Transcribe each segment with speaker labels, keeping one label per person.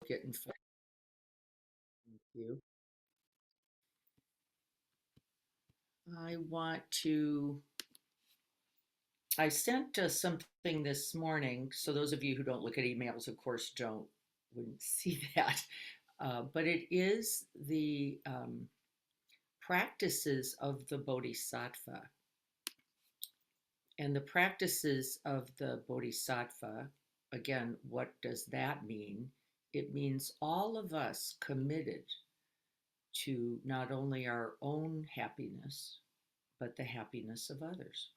Speaker 1: getting fed. Thank you. I want to. I sent something this morning. So those of you who don't look at emails, of course, wouldn't see that. But it is the practices of the Bodhisattva. And the practices of the Bodhisattva, again, what does that mean? It means all of us committed to not only our own happiness, but the happiness of others.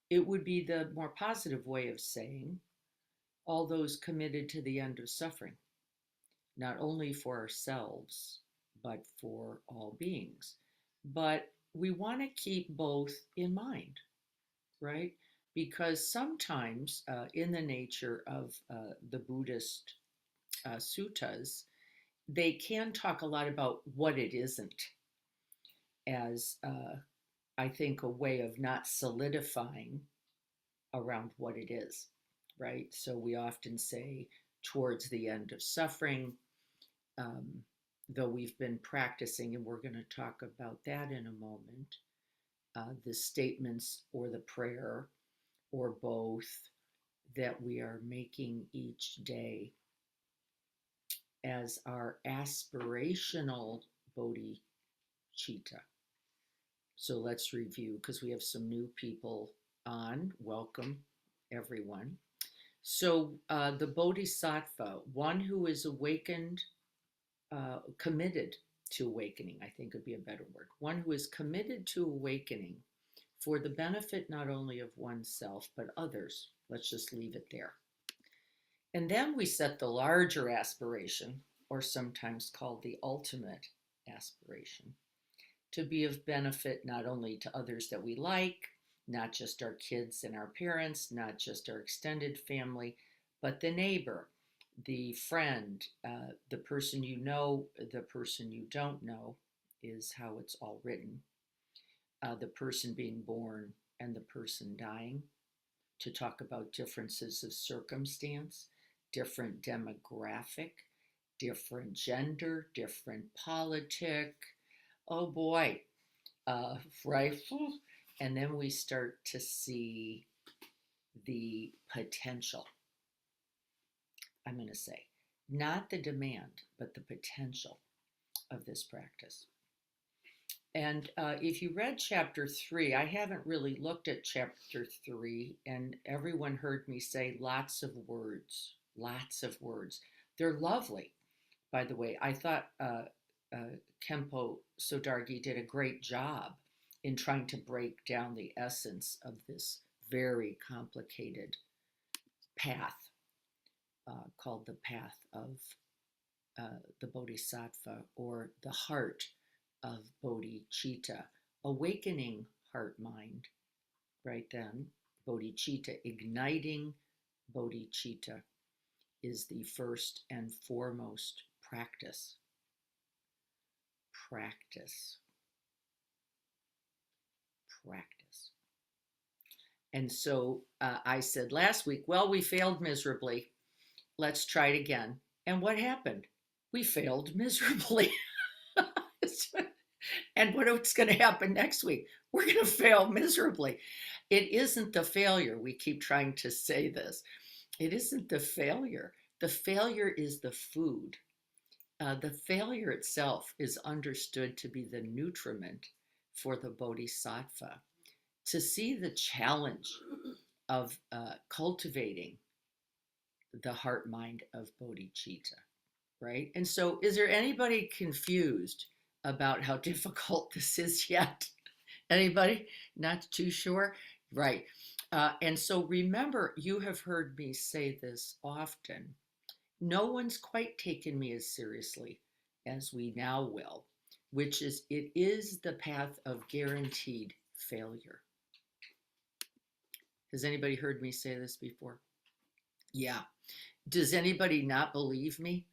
Speaker 1: It would be the more positive way of saying all those committed to the end of suffering, not only for ourselves, but for all beings. But we want to keep both in mind, right? Because sometimes, in the nature of the Buddhist suttas, they can talk a lot about what it isn't as, I think, a way of not solidifying around what it is, right? So we often say towards the end of suffering, um, though we've been practicing, and we're going to talk about that in a moment, the statements or the prayer or both that we are making each day as our aspirational bodhicitta. So let's review because we have some new people on. Welcome, everyone. So the bodhisattva, one who is awakened, committed to awakening, I think would be a better word. One who is committed to awakening for the benefit not only of oneself, but others. Let's just leave it there. And then we set the larger aspiration, or sometimes called the ultimate aspiration, to be of benefit not only to others that we like, not just our kids and our parents, not just our extended family, but the neighbor, the friend, the person you know, the person you don't know, is how it's all written. The person being born and the person dying, to talk about differences of circumstance, different demographic, different gender, different politic. Oh boy, right? And then we start to see the potential. I'm going to say, not the demand, but the potential of this practice. And if you read chapter 3, I haven't really looked at chapter 3, and everyone heard me say lots of words, lots of words. They're lovely, by the way. I thought Kempo Sodargi did a great job in trying to break down the essence of this very complicated path called the path of the Bodhisattva, or the heart of bodhicitta, awakening heart mind, right then. Bodhicitta, igniting bodhicitta, is the first and foremost practice. Practice. Practice. And so I said last week, well, we failed miserably. Let's try it again. And what happened? We failed miserably. And what's going to happen next week? We're going to fail miserably. It isn't the failure. We keep trying to say this. It isn't the failure. The failure is the food. The failure itself is understood to be the nutriment for the bodhisattva. To see the challenge of cultivating the heart mind of bodhicitta, right? And so, is there anybody confused about how difficult this is yet? Anybody not too sure? Right. And so remember, you have heard me say this often. No one's quite taken me as seriously as we now will, which is it is the path of guaranteed failure. Has anybody heard me say this before? Yeah. Does anybody not believe me?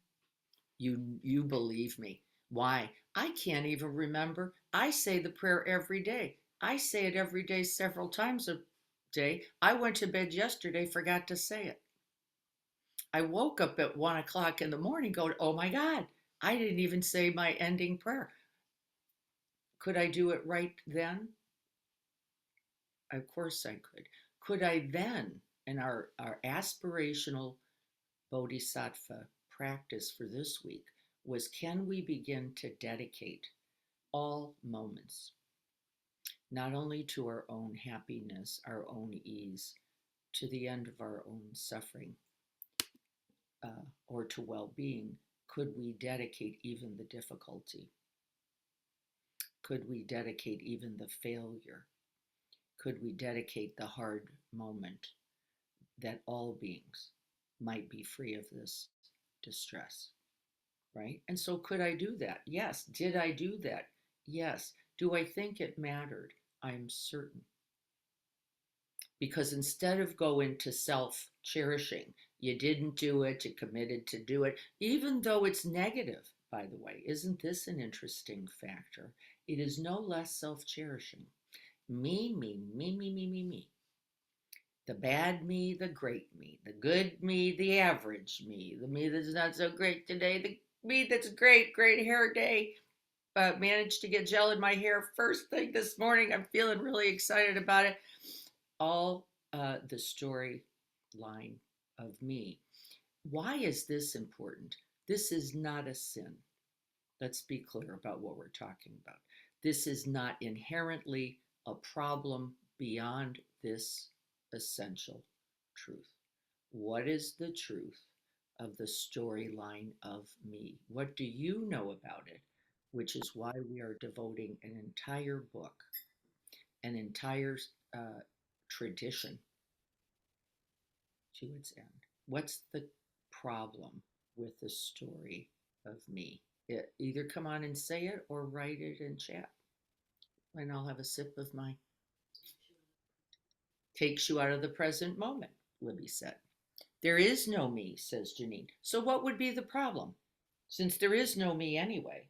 Speaker 1: You believe me. Why? I can't even remember. I say the prayer every day. I say it every day, several times a day. I went to bed yesterday, forgot to say it. I woke up at 1 o'clock in the morning going, oh my God, I didn't even say my ending prayer. Could I do it right then? Of course I could. Could I then, in our aspirational Bodhisattva practice for this week, was can we begin to dedicate all moments, not only to our own happiness, our own ease, to the end of our own suffering, or to well being, could we dedicate even the difficulty? Could we dedicate even the failure? Could we dedicate the hard moment that all beings might be free of this distress? Right? And so, could I do that? Yes. Did I do that? Yes. Do I think it mattered? I'm certain. Because instead of going to self cherishing, you didn't do it, you committed to do it, even though it's negative, by the way. Isn't this an interesting factor? It is no less self cherishing. Me, me, me, me, me, me, me. The bad me, the great me, the good me, the average me, the me that's not so great today, the me that's great, great hair day. Managed to get gel in my hair first thing this morning. I'm feeling really excited about it. All the story line of me. Why is this important? This is not a sin. Let's be clear about what we're talking about. This is not inherently a problem beyond this essential truth. What is the truth of the storyline of me? What do you know about it? Which is why we are devoting an entire book, an entire tradition to its end. What's the problem with the story of me? Either come on and say it or write it in chat. And I'll have a sip of my. Takes you out of the present moment, Libby said. There is no me, says Janine. So what would be the problem? Since there is no me anyway.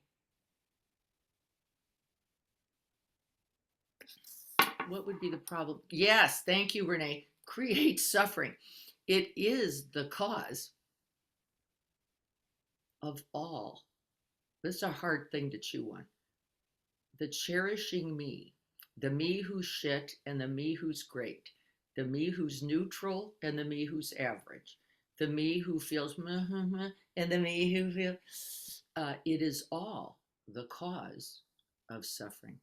Speaker 1: What would be the problem? Yes, thank you, Renee. Create suffering. It is the cause of all. This is a hard thing to chew on. The cherishing me, the me who's shit and the me who's great, the me who's neutral and the me who's average, the me who feels and the me who feels, it is all the cause of suffering.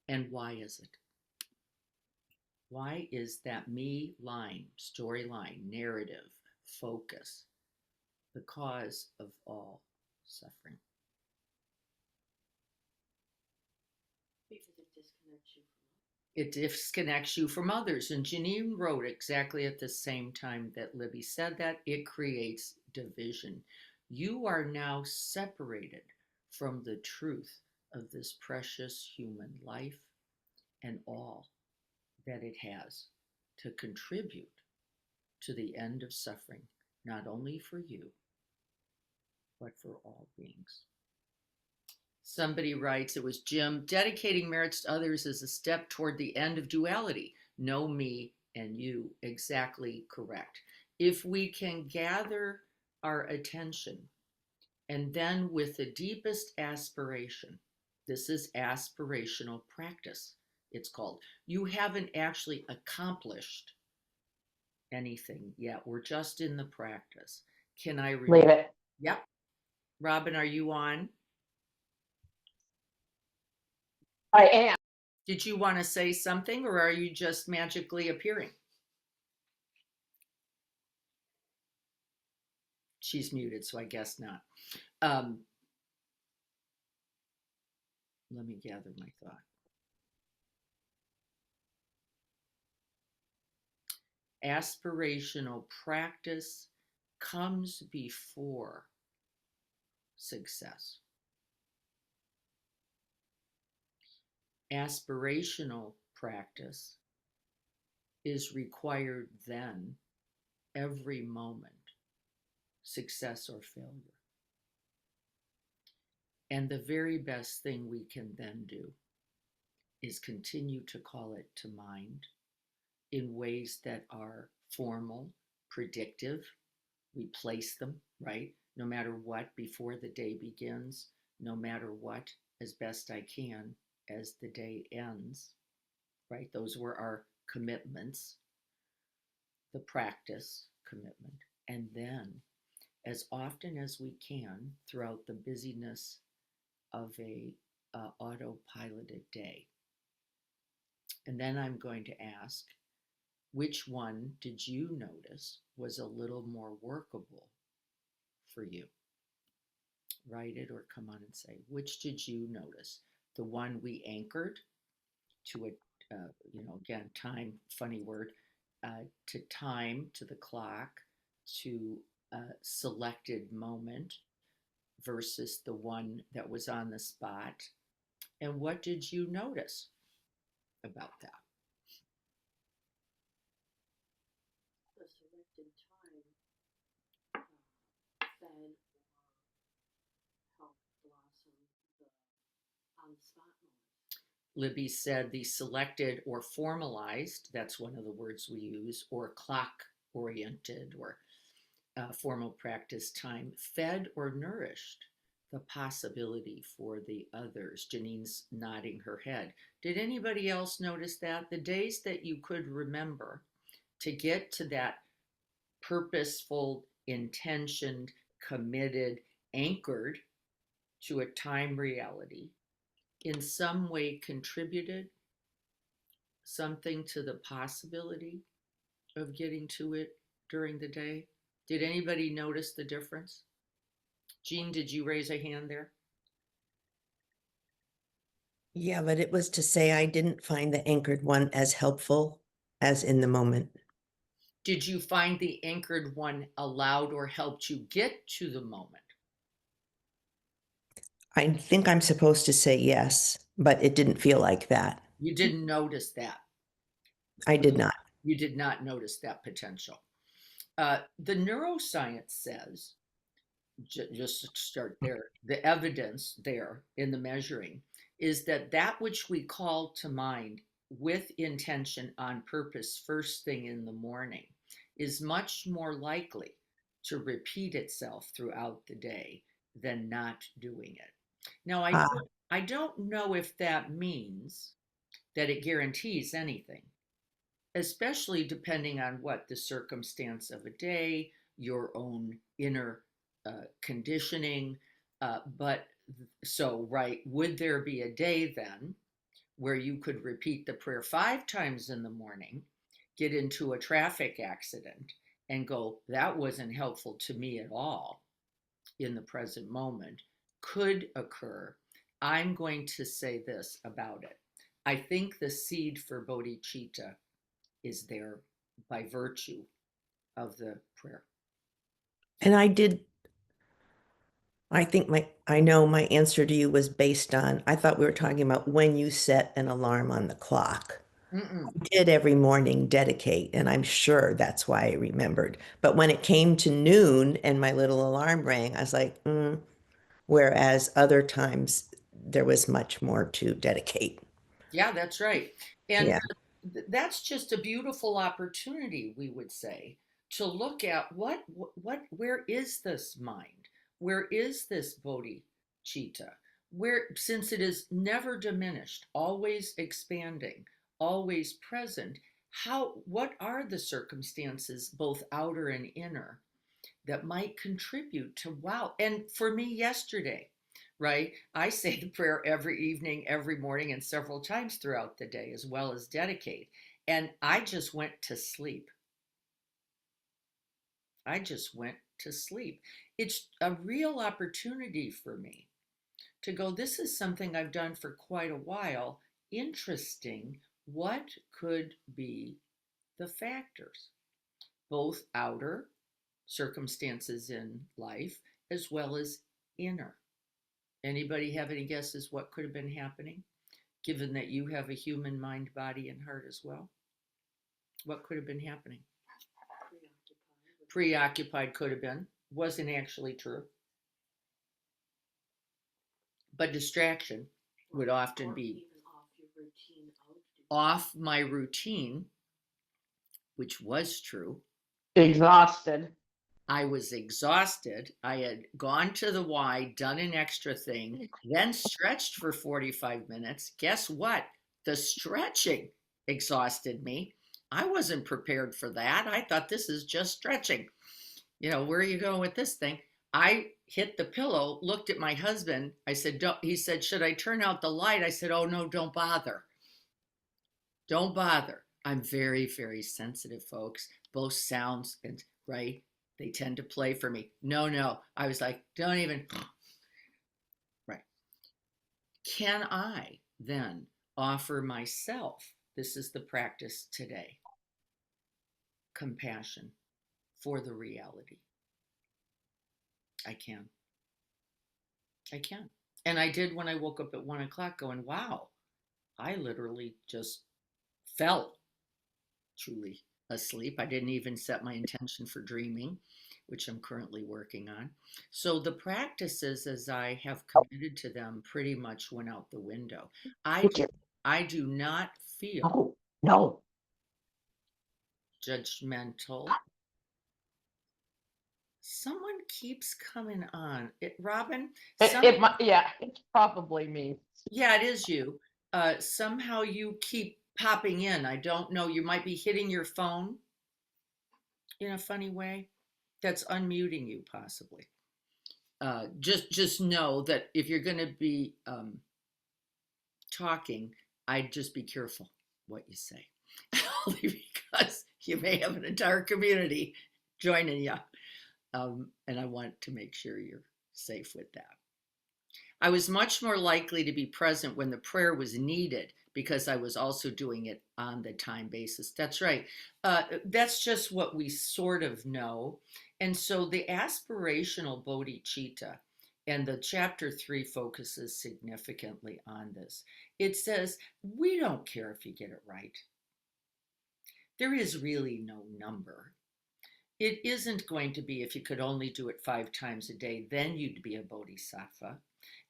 Speaker 1: And why is it? Why is that me line, storyline, narrative, focus, the cause of all suffering? It disconnects you from others. And Janine wrote exactly at the same time that Libby said that it creates division. You are now separated from the truth of this precious human life and all that it has to contribute to the end of suffering, not only for you, but for all beings. Somebody writes, it was Jim, dedicating merits to others is a step toward the end of duality. No me and you. Exactly correct. If we can gather our attention and then with the deepest aspiration, this is aspirational practice, it's called. You haven't actually accomplished anything yet. We're just in the practice. Can I
Speaker 2: leave it?
Speaker 1: Yep. Robin, are you on?
Speaker 2: I am.
Speaker 1: Did you want to say something or are you just magically appearing? She's muted, so I guess not. Let me gather my thought. Aspirational practice comes before success. Aspirational practice is required then every moment, success or failure. And the very best thing we can then do is continue to call it to mind in ways that are formal, predictive, We place them, right? No matter what, before the day begins, no matter what, as best I can, as the day ends, right? Those were our commitments, the practice commitment. And then, as often as we can throughout the busyness of a autopiloted day. And then I'm going to ask, which one did you notice was a little more workable for you? Write it or come on and say, which did you notice? The one we anchored to a, again, time, funny word, to time, to the clock, to a selected moment versus the one that was on the spot. And what did you notice about that?
Speaker 3: The selected time fed or helped blossom the on-spot moments.
Speaker 1: Libby said the selected or formalized, that's one of the words we use, or clock oriented or formal practice time, fed or nourished the possibility for the others. Janine's nodding her head. Did anybody else notice that? The days that you could remember to get to that purposeful, intentioned, committed, anchored to a time reality, in some way contributed something to the possibility of getting to it during the day? Did anybody notice the difference? Jean, did you raise a hand there?
Speaker 4: Yeah, but it was to say I didn't find the anchored one as helpful as in the moment.
Speaker 1: Did you find the anchored one allowed or helped you get to the moment?
Speaker 4: I think I'm supposed to say yes, but it didn't feel like that.
Speaker 1: You didn't notice that.
Speaker 4: I did not.
Speaker 1: You did not notice that potential. The neuroscience says, just to start there, the evidence there in the measuring is that that which we call to mind with intention on purpose first thing in the morning is much more likely to repeat itself throughout the day than not doing it. Now,
Speaker 4: Ah,
Speaker 1: I don't know if that means that it guarantees anything, especially depending on what the circumstance of a day, your own inner conditioning. But so, right, would there be a day then where you could repeat the prayer 5 times in the morning, get into a traffic accident, and go, that wasn't helpful to me at all in the present moment? Could occur. I'm going to say this about it. I think the seed for bodhicitta is there by virtue of the prayer.
Speaker 4: and I know my answer to you was based on, I thought we were talking about when you set an alarm on the clock.
Speaker 1: Mm-mm.
Speaker 4: I did every morning dedicate, and I'm sure that's why I remembered. But when it came to noon and my little alarm rang, I was like, whereas other times there was much more to dedicate.
Speaker 1: Yeah, that's right. And
Speaker 4: Yeah.
Speaker 1: that's just a beautiful opportunity, we would say, to look at where is this mind? Where is this bodhicitta? Where, since it is never diminished, always expanding, always present, what are the circumstances, both outer and inner, that might contribute to wow? And for me, yesterday, right? I say the prayer every evening, every morning, and several times throughout the day, as well as dedicate. And I just went to sleep. I just went to sleep. It's a real opportunity for me to go, this is something I've done for quite a while. Interesting. What could be the factors, both outer circumstances in life as well as inner? Anybody have any guesses what could have been happening, given that you have a human mind, body, and heart as well? What could have been happening? Preoccupied could have been. Wasn't actually true. But distraction would often be off my routine, which was true.
Speaker 2: Exhausted.
Speaker 1: I was exhausted. I had gone to the Y, done an extra thing, then stretched for 45 minutes. Guess what? The stretching exhausted me. I wasn't prepared for that. I thought this is just stretching. Where are you going with this thing? I hit the pillow, looked at my husband. I said, don't, he said, should I turn out the light? I said, oh no, don't bother. Don't bother. I'm very, very sensitive, folks. Both sounds and right, they tend to play for me. No, no. I was like, don't even. Right. Can I then offer myself, this is the practice today, compassion for the reality? I can. I can. And I did when I woke up at 1 o'clock going, wow, I literally just fell truly asleep. I didn't even set my intention for dreaming, which I'm currently working on. So the practices, as I have committed to them, pretty much went out the window. I do not feel
Speaker 2: No.
Speaker 1: judgmental. Someone keeps coming on. Robin,
Speaker 2: Yeah, it's probably me.
Speaker 1: yeah, it is you. Somehow you keep popping in. I don't know. You might be hitting your phone in a funny way. That's unmuting you, possibly. Just know that if you're going to be talking, I'd just be careful what you say, only because you may have an entire community joining you, and I want to make sure you're safe with that. I was much more likely to be present when the prayer was needed because I was also doing it on the time basis. That's right. That's just what we sort of know. And so the aspirational bodhicitta, and the chapter 3 focuses significantly on this. It says, we don't care if you get it right. There is really no number. It isn't going to be if you could only do it 5 times a day, then you'd be a bodhisattva.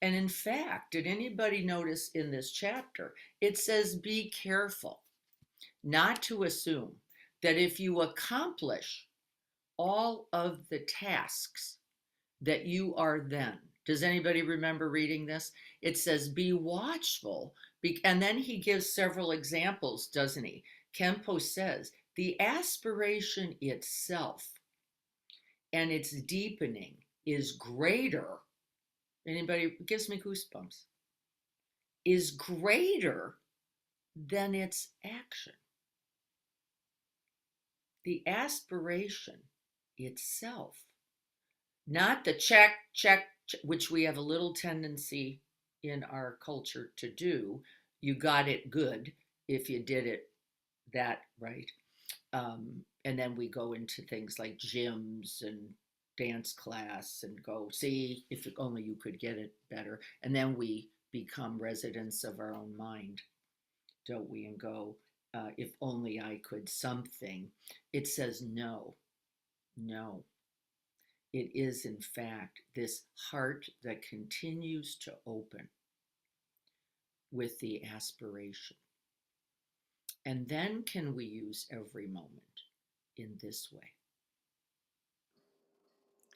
Speaker 1: And in fact, did anybody notice in this chapter, it says be careful not to assume that if you accomplish all of the tasks that you are then. Does anybody remember reading this? It says be watchful. And then he gives several examples, doesn't he? Kempo says the aspiration itself and its deepening is greater. Anybody, gives me goosebumps, is greater than its action. The aspiration itself, not the check, which we have a little tendency in our culture to do. You got it good if you did it that right. And then we go into things like gyms and dance class and go, see, if only you could get it better. And then we become residents of our own mind, don't we? And go, if only I could something. It says no, no. It is, in fact, this heart that continues to open with the aspiration. And then can we use every moment in this way?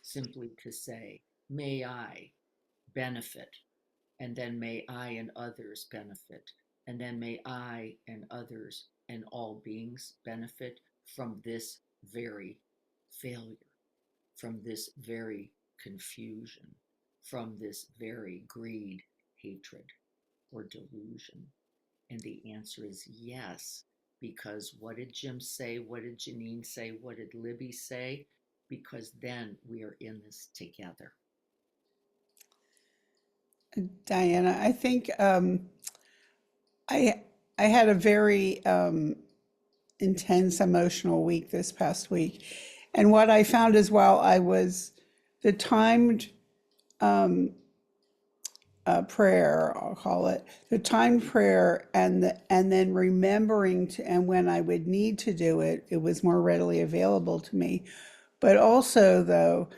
Speaker 1: Simply to say, may I benefit, and then may I and others benefit, and then may I and others and all beings benefit from this very failure, from this very confusion, from this very greed, hatred, or delusion? And the answer is yes, because what did Jim say? What did Janine say? What did Libby say? Because then we are in this together.
Speaker 5: Diana, I think I had a very intense emotional week this past week, and what I found as well, I was the timed prayer, I'll call it the timed prayer, and then remembering to, and when I would need to do it, it was more readily available to me. But also, though,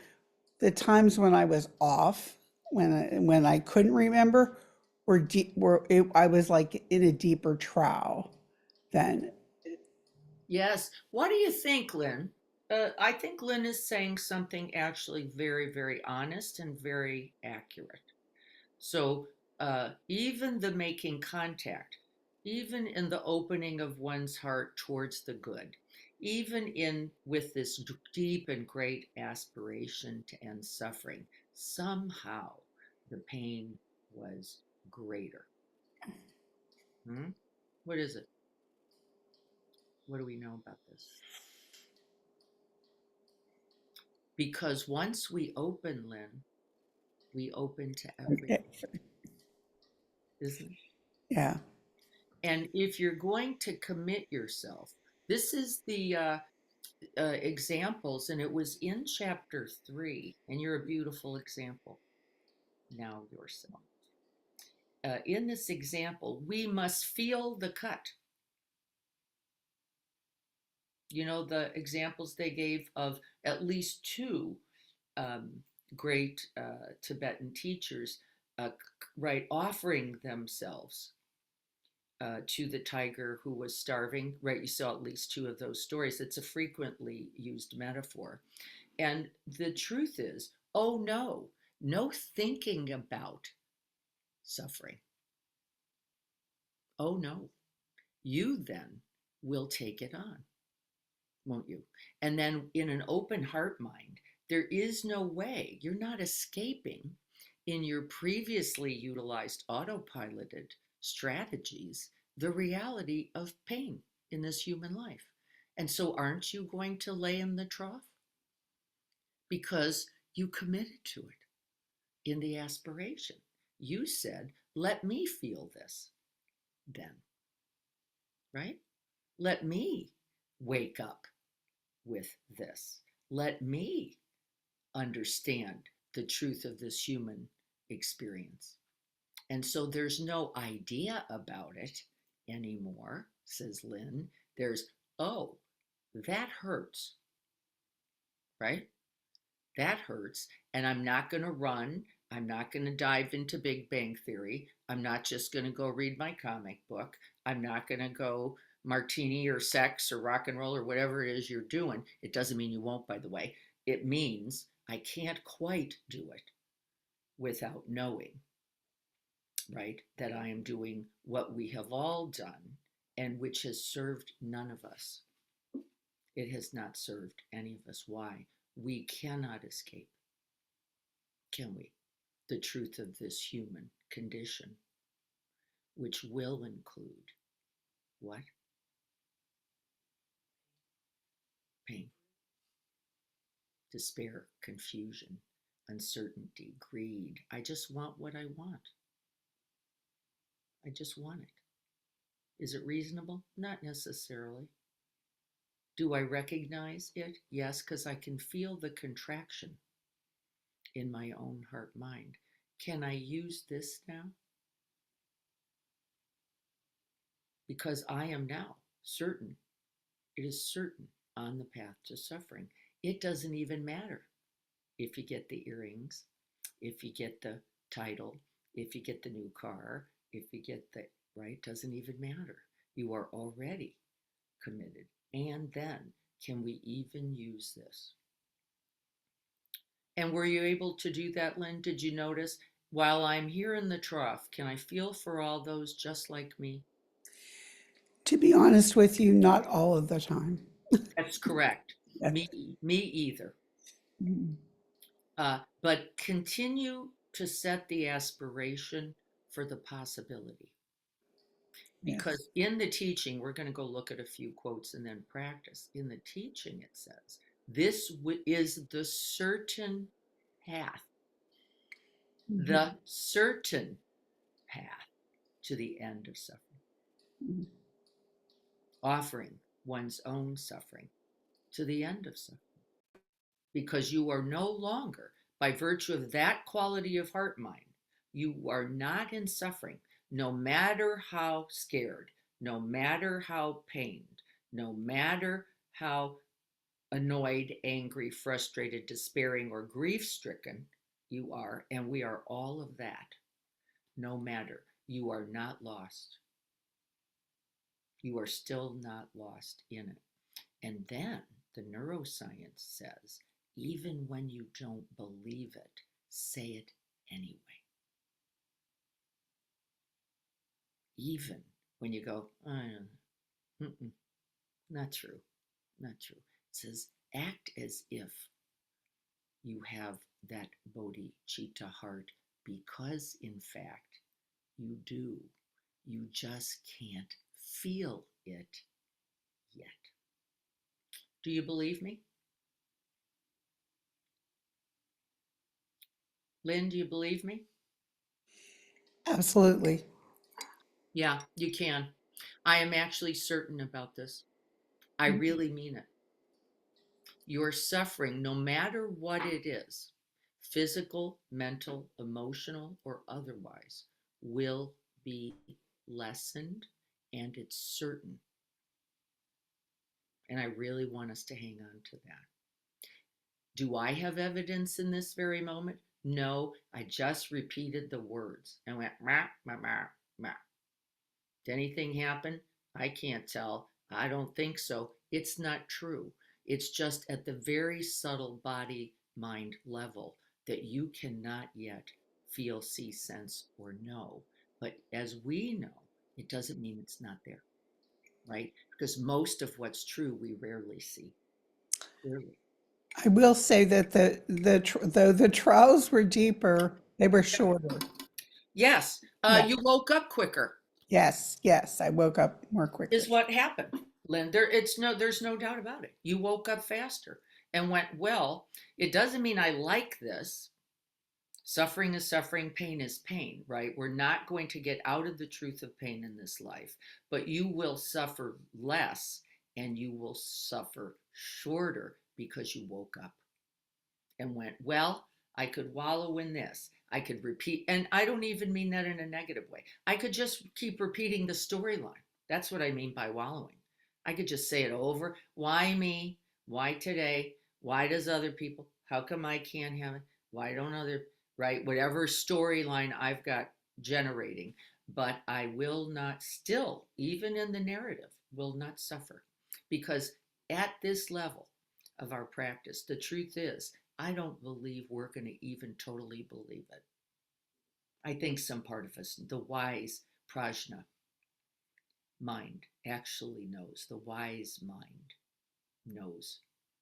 Speaker 5: the times when I was off, when I couldn't remember, I was like in a deeper trough then.
Speaker 1: Yes. What do you think, Lynn? I think Lynn is saying something actually very, very honest and very accurate. So even the making contact, even in the opening of one's heart towards the good, even in with this deep and great aspiration to end suffering, somehow the pain was greater. What is it? What do we know about this? Because once we open, Lynn, we open to everything, isn't it?
Speaker 5: Yeah.
Speaker 1: And if you're going to commit yourself, this is the examples, and it was in chapter 3, and you're a beautiful example now yourself. In this example, we must feel the cut. You know, the examples they gave of at least two great Tibetan teachers, right, offering themselves to the tiger who was starving, right? You saw at least two of those stories. It's a frequently used metaphor. And the truth is, oh no, no thinking about suffering. Oh no, you then will take it on, won't you? And then in an open heart mind, there is no way, you're not escaping in your previously utilized autopiloted strategies the reality of pain in this human life. And so aren't you going to lay in the trough? Because you committed to it in the aspiration. You said, let me feel this then, right? Let me wake up with this. Let me understand the truth of this human experience. And so there's no idea about it anymore, says Lynn. There's, oh, that hurts, right? That hurts. And I'm not going to run. I'm not going to dive into Big Bang Theory. I'm not just going to go read my comic book. I'm not going to go martini or sex or rock and roll or whatever it is you're doing. It doesn't mean you won't, by the way. It means I can't quite do it without knowing, right, that I am doing what we have all done and which has served none of us. It has not served any of us. Why? We cannot escape, can we? The truth of this human condition, which will include what? Pain, despair, confusion, uncertainty, greed. I just want what I want. I just want it. Is it reasonable? Not necessarily. Do I recognize it? Yes, because I can feel the contraction in my own heart mind. Can I use this now? Because I am now certain, it is certain on the path to suffering. It doesn't even matter if you get the earrings, if you get the title, if you get the new car, if you get the, right, doesn't even matter. You are already committed. And then, can we even use this? And were you able to do that, Lynn? Did you notice, while I'm here in the trough, can I feel for all those just like me?
Speaker 5: To be honest with you, not all of the time.
Speaker 1: That's correct.
Speaker 5: Yeah.
Speaker 1: Me either.
Speaker 5: Mhm.
Speaker 1: But continue to set the aspiration for the possibility. Because in the teaching, we're going to go look at a few quotes and then practice. In the teaching, it says, this is the certain path, the certain path to the end of suffering, offering one's own suffering to the end of suffering. Because you are no longer, by virtue of that quality of heart mind, you are not in suffering, no matter how scared, no matter how pained, no matter how annoyed, angry, frustrated, despairing, or grief stricken you are, and we are all of that. No matter, you are not lost. You are still not lost in it. And then the neuroscience says, even when you don't believe it, say it anyway. Even when you go, not true, not true. It says, act as if you have that bodhicitta heart, because in fact you do. You just can't feel it yet. Do you believe me? Lynn, do you believe me?
Speaker 5: Absolutely.
Speaker 1: Yeah, you can. I am actually certain about this. I really mean it. Your suffering, no matter what it is, physical, mental, emotional, or otherwise, will be lessened, and it's certain. And I really want us to hang on to that. Do I have evidence in this very moment? No, I just repeated the words and went, mah, mah, mah, mah. Did anything happen? I can't tell. I don't think so. It's not true. It's just at the very subtle body mind level that you cannot yet feel, see, sense, or know. But as we know, it doesn't mean it's not there, right? Because most of what's true we rarely see. Rarely.
Speaker 5: I will say that though the trials were deeper, they were shorter.
Speaker 1: Yes,
Speaker 5: Yeah.
Speaker 1: you woke up quicker.
Speaker 5: Yes, yes, I woke up more
Speaker 1: Is
Speaker 5: quickly.
Speaker 1: what happened, Lynn. There's no doubt about it. You woke up faster and went, well, it doesn't mean I like this. Suffering is suffering, pain is pain, right? We're not going to get out of the truth of pain in this life, but you will suffer less and you will suffer shorter because you woke up and went, well, I could wallow in this. I could repeat, and I don't even mean that in a negative way. I could just keep repeating the storyline. That's what I mean by wallowing. I could just say it over. Why me? Why today? Why does other people? How come I can't have it? Why don't other, right? Whatever storyline I've got generating, but I will not still, even in the narrative, will not suffer. Because at this level of our practice, the truth is, I don't believe we're going to even totally believe it. I think some part of us, the wise prajna mind, actually knows. The wise mind knows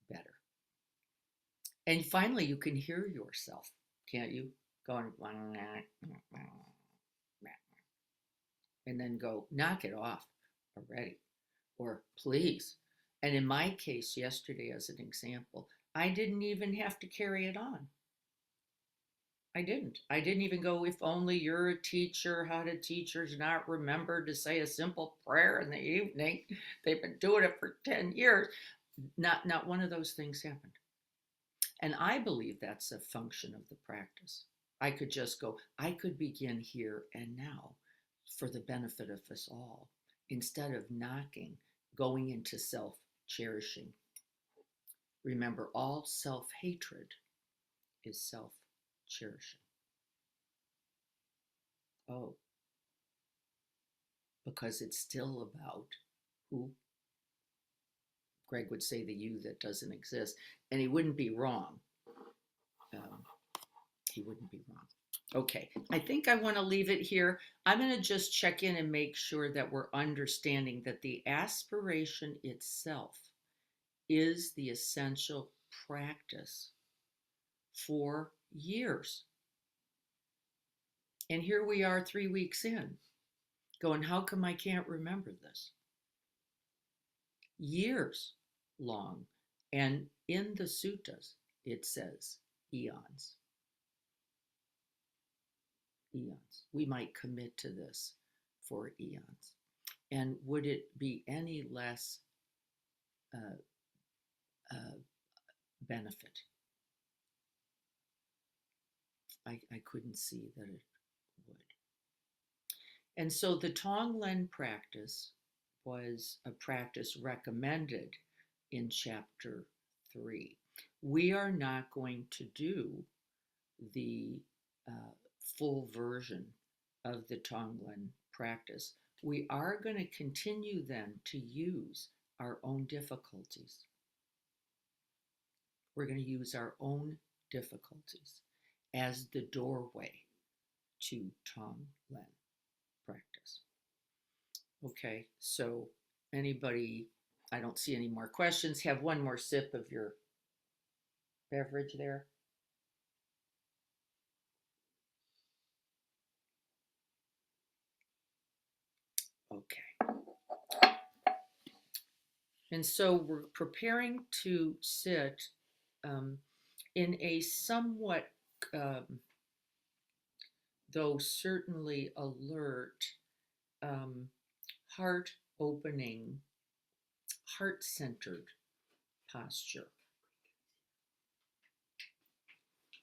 Speaker 1: better. And finally, you can hear yourself, can't you? Going, and then go, knock it off already. Or please. And in my case, yesterday, as an example, I didn't even have to carry it on. I didn't. I didn't even go, if only you're a teacher, how do teachers not remember to say a simple prayer in the evening? They've been doing it for 10 years. Not one of those things happened. And I believe that's a function of the practice. I could just go, I could begin here and now for the benefit of us all, instead of knocking, going into self-cherishing. Remember, all self-hatred is self-cherishing. Oh, because it's still about who, Greg would say, the you that doesn't exist. And he wouldn't be wrong. He wouldn't be wrong. Okay, I think I want to leave it here. I'm going to just check in and make sure that we're understanding that the aspiration itself is the essential practice for years. And here we are 3 weeks in, going, how come I can't remember this? Years long. And in the suttas, it says eons. Eons. We might commit to this for eons. And would it be any less benefit? I couldn't see that it would. And so the Tonglen practice was a practice recommended in chapter 3. We are not going to do the full version of the Tonglen practice. We are going to continue then to use our own difficulties. We're going to use our own difficulties as the doorway to Tonglen practice. Okay, so anybody, I don't see any more questions. Have one more sip of your beverage there. Okay. And so we're preparing to sit in a somewhat, though certainly alert, heart opening, heart centered posture.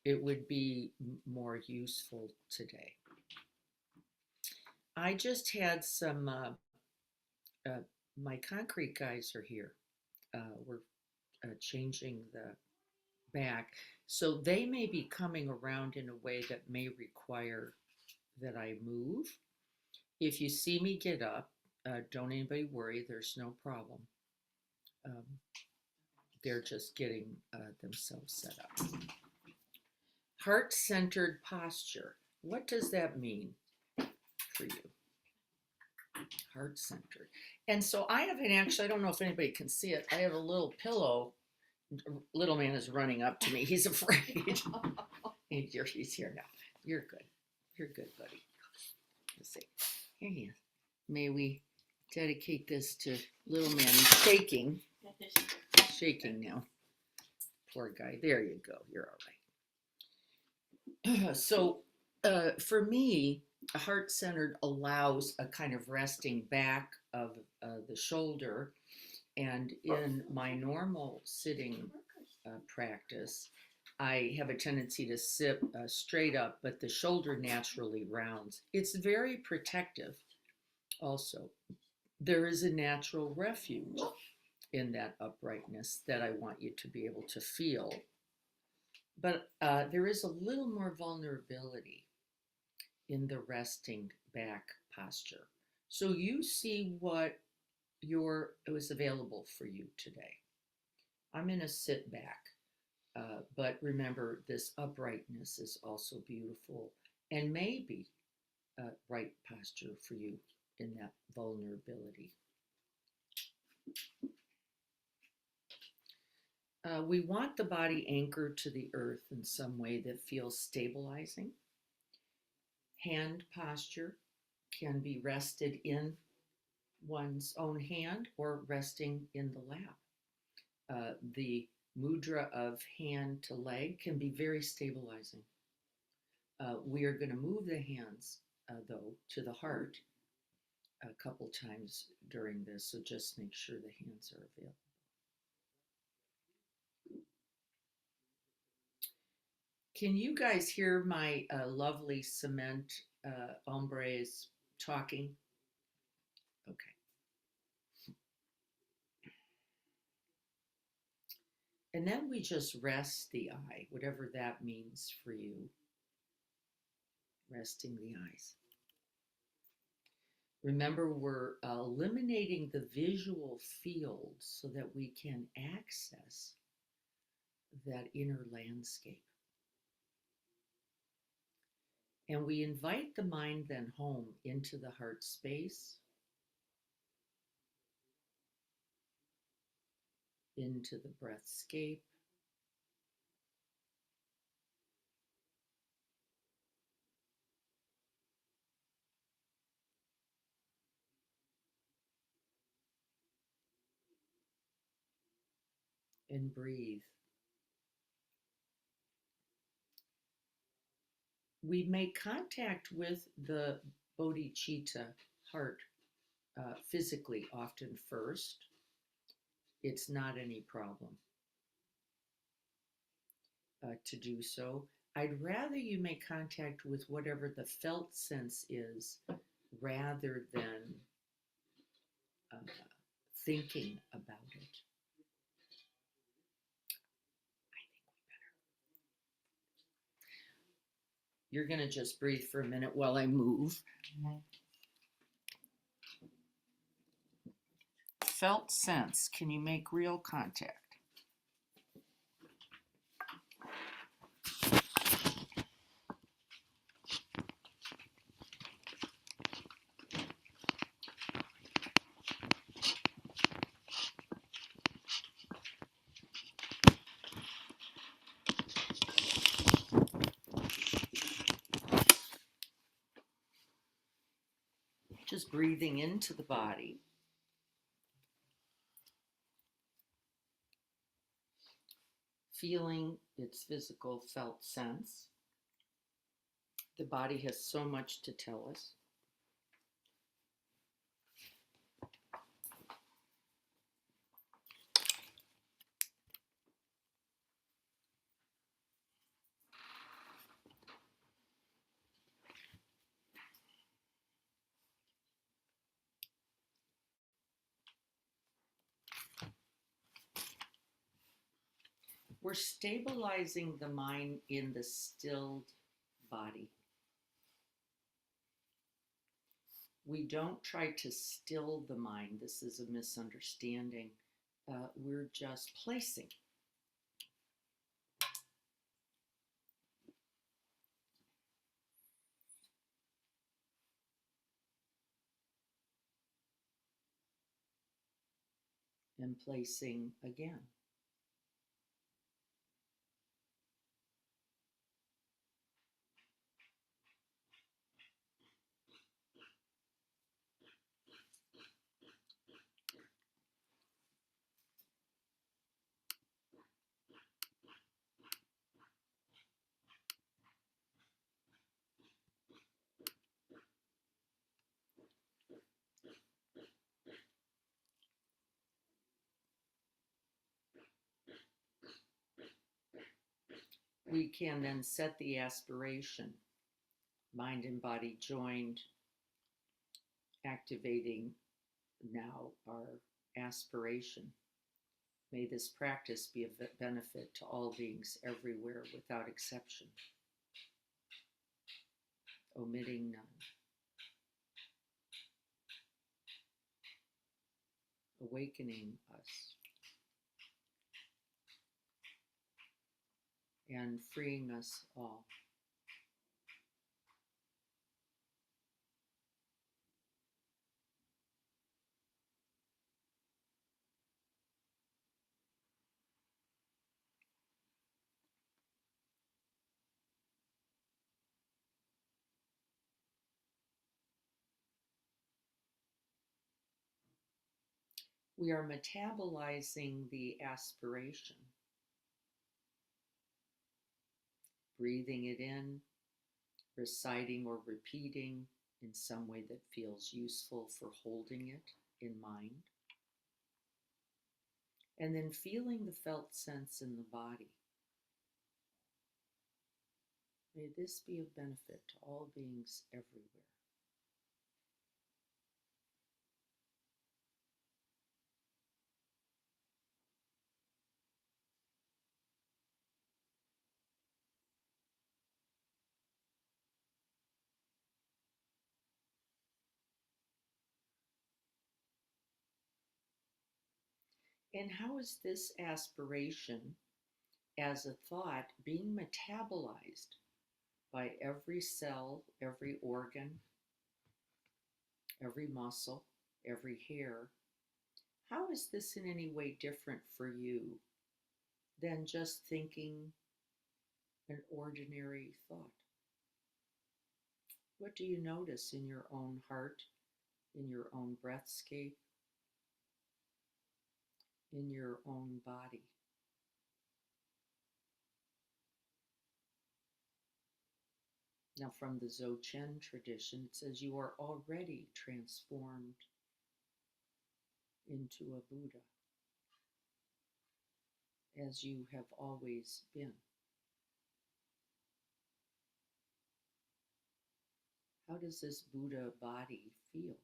Speaker 1: It would be more useful today. I just had some, my concrete guys are here. We're changing the back. So they may be coming around in a way that may require that I move. If you see me get up, don't anybody worry, there's no problem. They're just getting themselves set up. Heart-centered posture. What does that mean for you? Heart-centered. And so I have I don't know if anybody can see it, I have a little pillow. Little man is running up to me. He's afraid. He's here now. You're good. You're good, buddy. Let's see. Here he is. May we dedicate this to little man. He's shaking. Shaking now. Poor guy. There you go. You're all right. So for me, heart-centered allows a kind of resting back of the shoulder. And in my normal sitting practice, I have a tendency to sit straight up, but the shoulder naturally rounds. It's very protective also. There is a natural refuge in that uprightness that I want you to be able to feel. But there is a little more vulnerability in the resting back posture. So you see what it was available for you today. I'm in a sit back, but remember this uprightness is also beautiful and maybe right posture for you in that vulnerability. We want the body anchored to the earth in some way that feels stabilizing. Hand posture can be rested in one's own hand or resting in the lap. The mudra of hand to leg can be very stabilizing. We are going to move the hands, though, to the heart a couple times during this, so just make sure the hands are available. Can you guys hear my lovely cement hombres talking? Okay. And then we just rest the eye, whatever that means for you. Resting the eyes. Remember, we're eliminating the visual field so that we can access that inner landscape. And we invite the mind then home into the heart space, into the breathscape. And breathe. We make contact with the bodhicitta heart physically often first. It's not any problem to do so. I'd rather you make contact with whatever the felt sense is rather than thinking about it. I think we better. You're going to just breathe for a minute while I move. Felt sense. Can you make real contact? breathing into the body. Feeling its physical felt sense. The body has so much to tell us. We're stabilizing the mind in the stilled body. We don't try to still the mind. This is a misunderstanding. We're just placing. And placing again. We can then set the aspiration, mind and body joined, activating now our aspiration. May this practice be of benefit to all beings everywhere without exception, omitting none. Awakening us and freeing us all. We are metabolizing the aspiration, breathing it in, reciting or repeating in some way that feels useful for holding it in mind, and then feeling the felt sense in the body. May this be of benefit to all beings everywhere. And how is this aspiration as a thought being metabolized by every cell, every organ, every muscle, every hair? How is this in any way different for you than just thinking an ordinary thought? What do you notice in your own heart, in your own breathscape, in your own body? Now, from the Dzogchen tradition, it says you are already transformed into a Buddha, as you have always been. How does this Buddha body feel?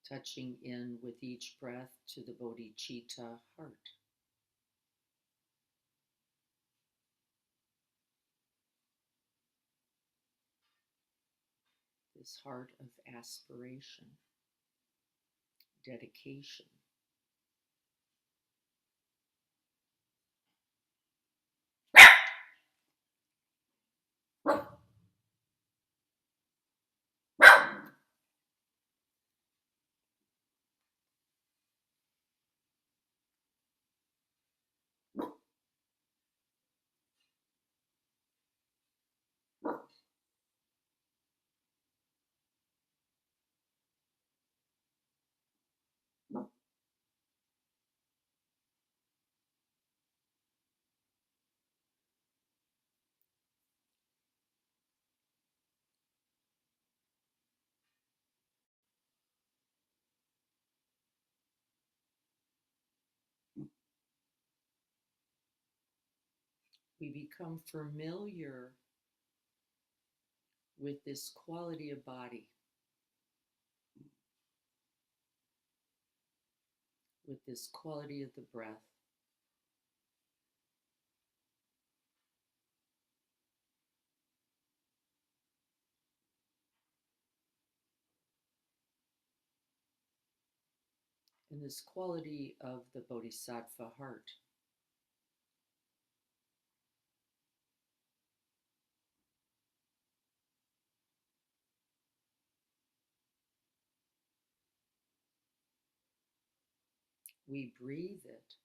Speaker 1: Touching in with each breath to the bodhicitta heart. This heart of aspiration, dedication. we become familiar with this quality of body, with this quality of the breath. And this quality of the Bodhisattva heart. We breathe it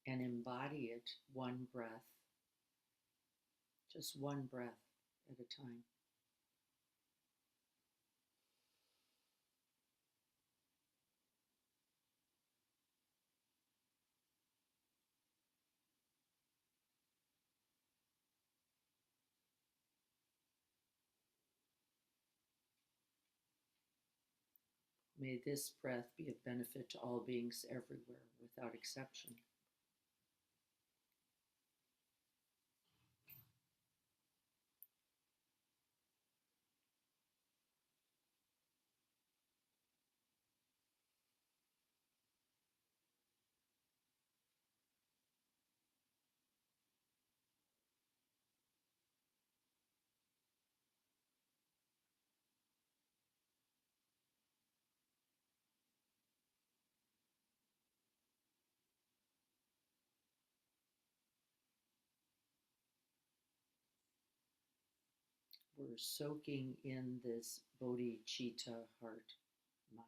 Speaker 1: and embody it one breath, just one breath at a time. May this breath be of benefit to all beings everywhere without exception. We're soaking in this bodhicitta heart mind.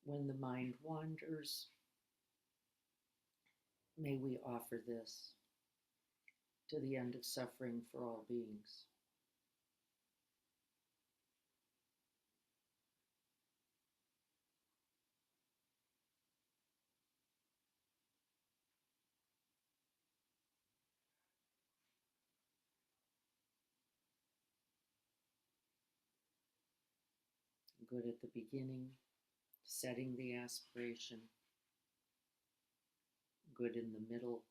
Speaker 1: When the mind wanders, may we offer this to the end of suffering for all beings. Good at the beginning, setting the aspiration. Good in the middle,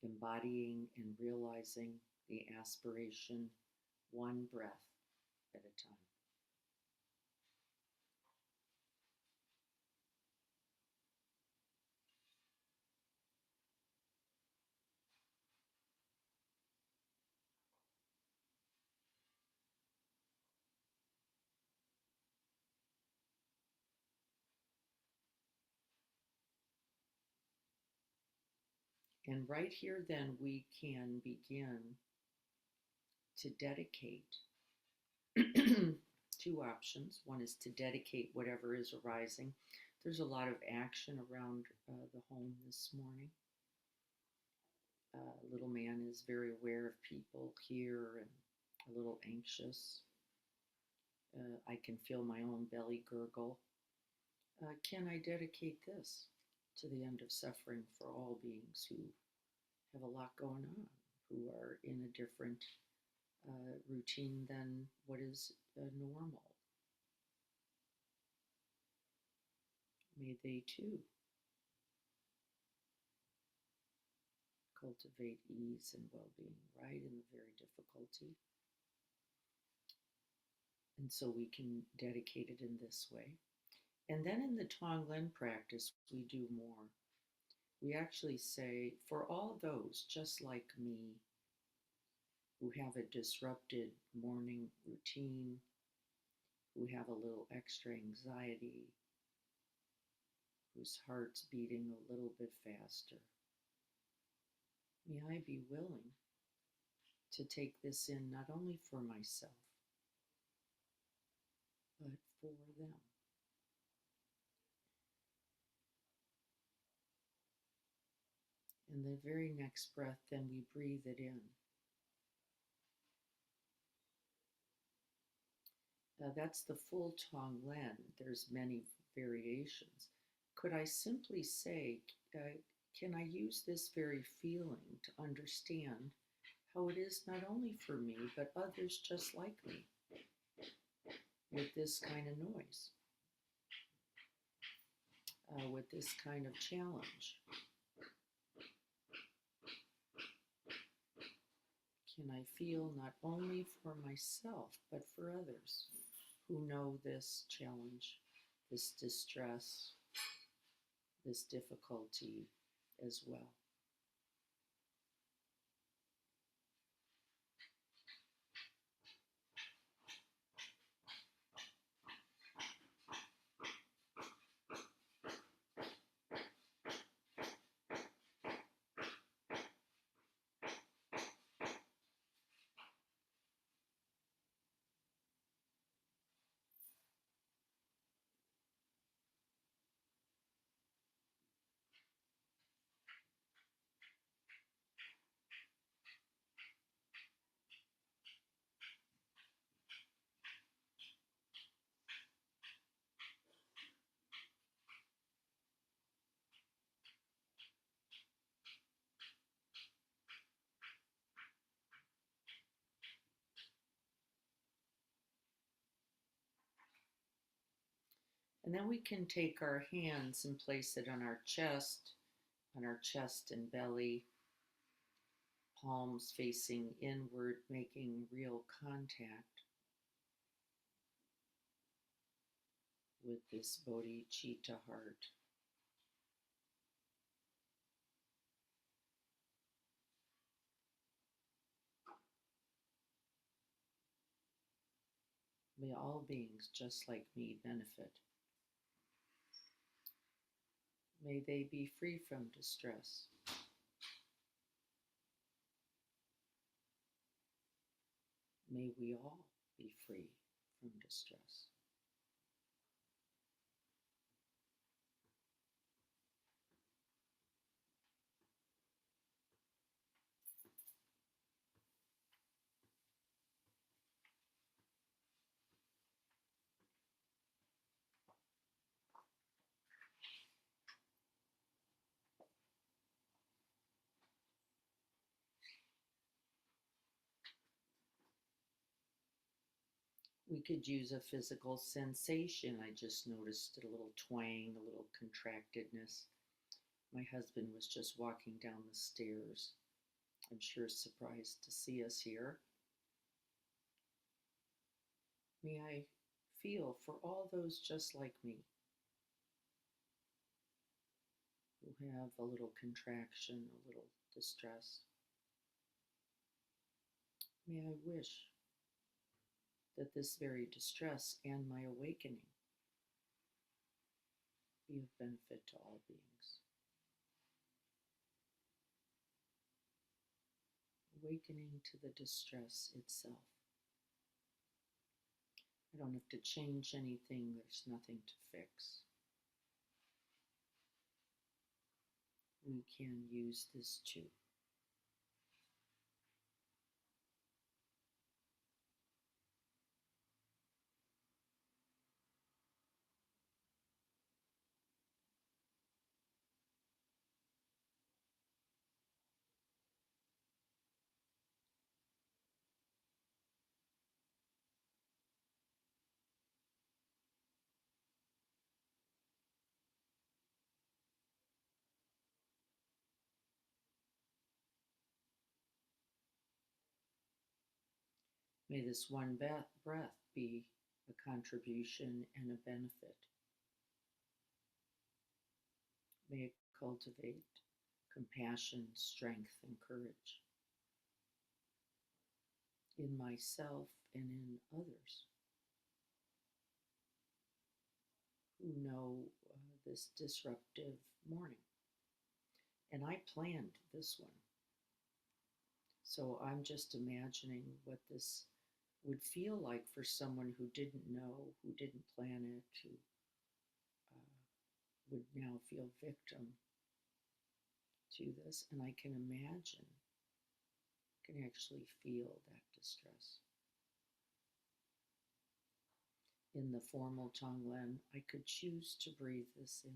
Speaker 1: embodying and realizing the aspiration one breath at a time. And right here, then, we can begin to dedicate two options. One is to dedicate whatever is arising. There's a lot of action around the home this morning. Little man is very aware of people here and a little anxious. I can feel my own belly gurgle. Can I dedicate this to the end of suffering for all beings who have a lot going on, who are in a different routine than what is normal? May they too cultivate ease and well-being right in the very difficulty. And so we can dedicate it in this way. And then in the Tonglen practice, we do more. We actually say, for all those just like me, who have a disrupted morning routine, who have a little extra anxiety, whose heart's beating a little bit faster. May I be willing to take this in not only for myself, but for them. And the very next breath, then we breathe it in. That's the full tongue Len. There's many variations. Could I simply say, can I use this very feeling to understand how it is not only for me, but others just like me with this kind of noise, with this kind of challenge? Can I feel not only for myself, but for others who know this challenge, this distress, this difficulty as well? And then we can take our hands and place it on our chest and belly, palms facing inward, making real contact with this bodhicitta heart. May all beings just like me benefit. May they be free from distress. May we all be free from distress. We could use a physical sensation. I just noticed a little twang, a little contractedness. My husband was just walking down the stairs. I'm sure surprised to see us here. May I feel for all those just like me who have a little contraction, a little distress. May I wish that this very distress and my awakening be of benefit to all beings. Awakening to the distress itself. I don't have to change anything, there's nothing to fix. We can use this too. May this one breath be a contribution and a benefit. May it cultivate compassion, strength, and courage. in myself and in others who know this disruptive morning. And I planned this one. So I'm just imagining what this would feel like for someone who didn't know, who didn't plan it, who would now feel victim to this. And I can imagine, can actually feel that distress. In the formal Tonglen, I could choose to breathe this in.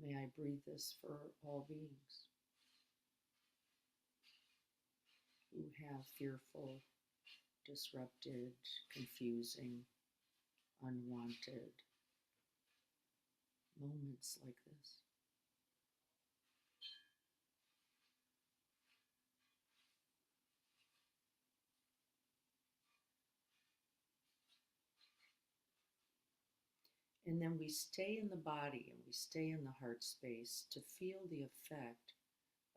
Speaker 1: May I breathe this for all beings who have fearful, disrupted, confusing, unwanted moments like this. And then we stay in the body and we stay in the heart space to feel the effect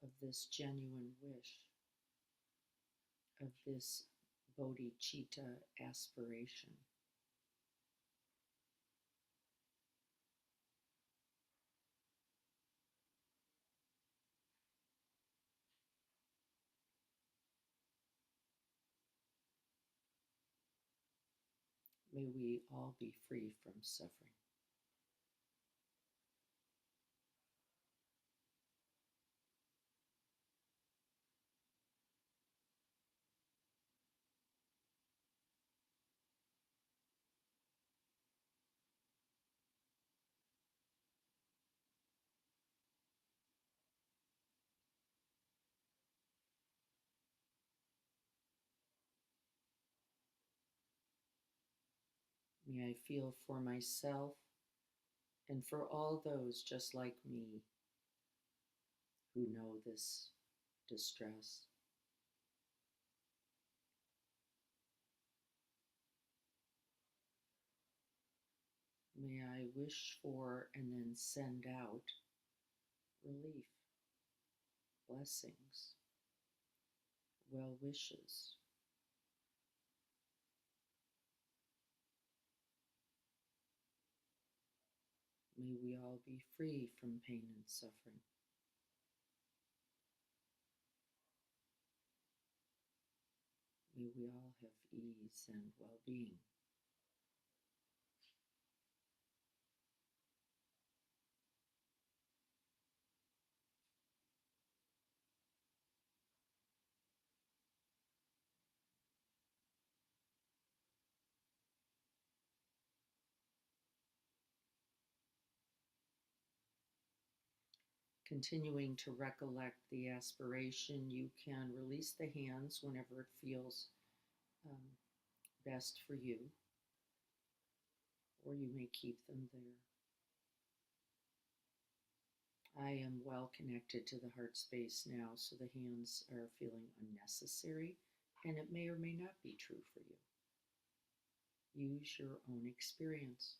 Speaker 1: of this genuine wish, of this bodhicitta aspiration. May we all be free from suffering. May I feel for myself and for all those just like me who know this distress. May I wish for and then send out relief, blessings, well wishes. May we all be free from pain and suffering. May we all have ease and well-being. Continuing to recollect the aspiration, you can release the hands whenever it feels best for you, or you may keep them there. I am well connected to the heart space now, so the hands are feeling unnecessary, and it may or may not be true for you. Use your own experience.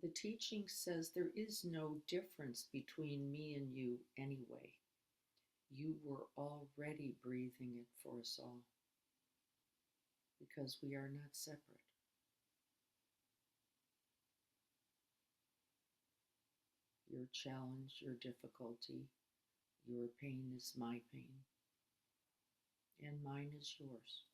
Speaker 1: The teaching says there is no difference between me and you anyway. You were already breathing it for us all because we are not separate. Your challenge, your difficulty, your pain is my pain, and mine is yours.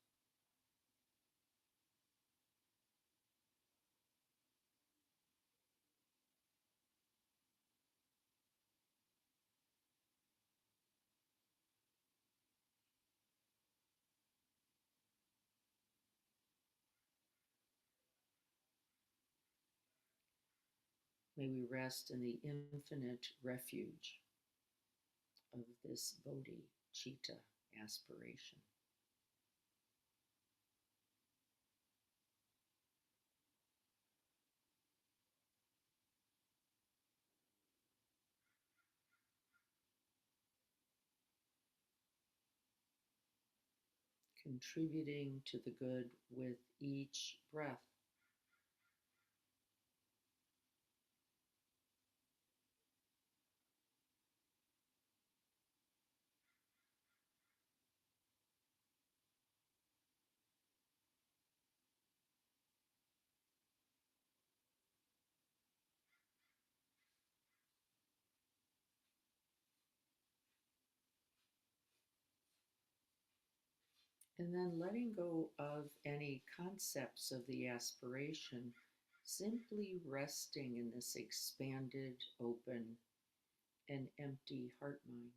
Speaker 1: May we rest in the infinite refuge of this bodhicitta aspiration. Contributing to the good with each breath. And then letting go of any concepts of the aspiration, simply resting in this expanded, open, and empty heart mind.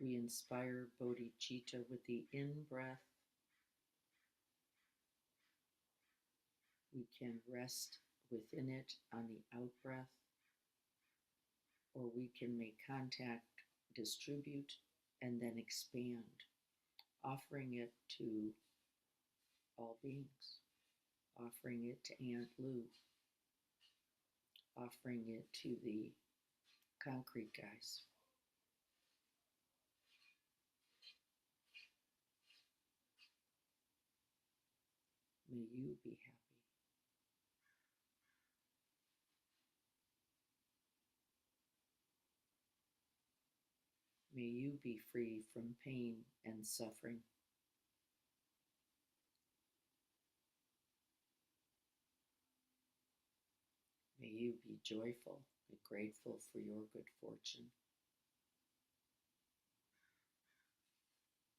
Speaker 1: We inspire bodhicitta with the in breath. We can rest within it on the out breath, or we can make contact, distribute, and then expand, offering it to all beings, offering it to Aunt Lou, offering it to the concrete guys. May you be happy. May you be free from pain and suffering. May you be joyful and grateful for your good fortune.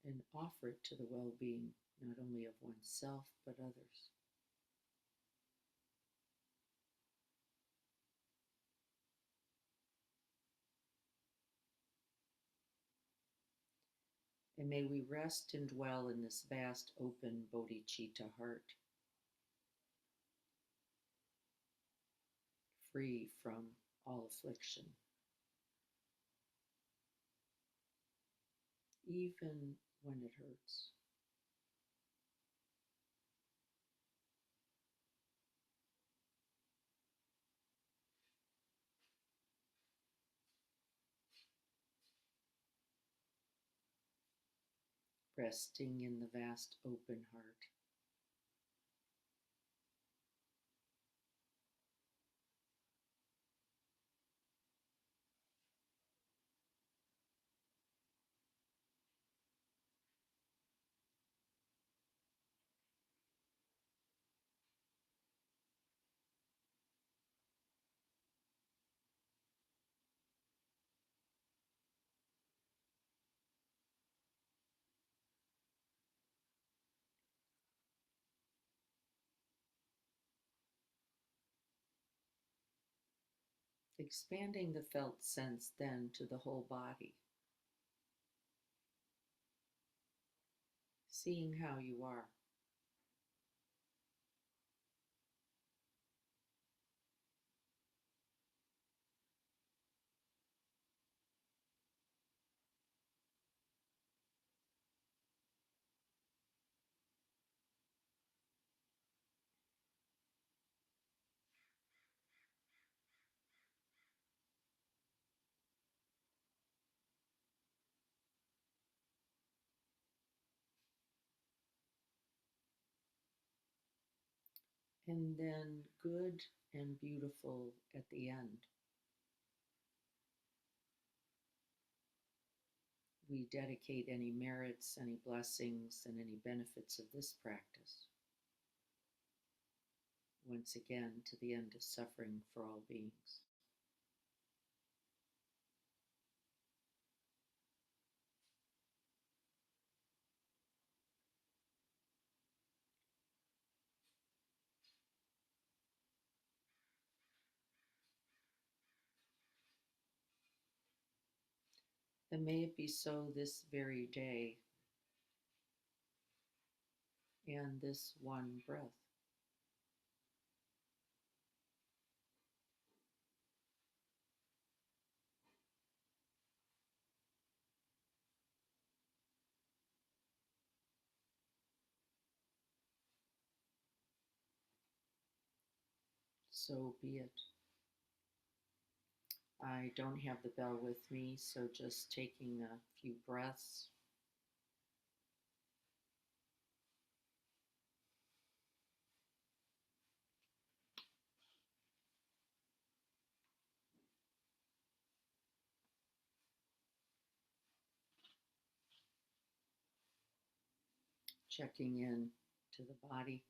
Speaker 1: And offer it to the well-being not only of oneself but others. And may we rest and dwell in this vast, open bodhicitta heart, free from all affliction, even when it hurts. Resting in the vast, open heart. Expanding the felt sense then to the whole body. Seeing how you are. And then good and beautiful at the end. We dedicate any merits, any blessings, and any benefits of this practice, once again, to the end of suffering for all beings. and may it be so this very day and this one breath. So be it. I don't have the bell with me, so just taking a few breaths. Checking in to the body.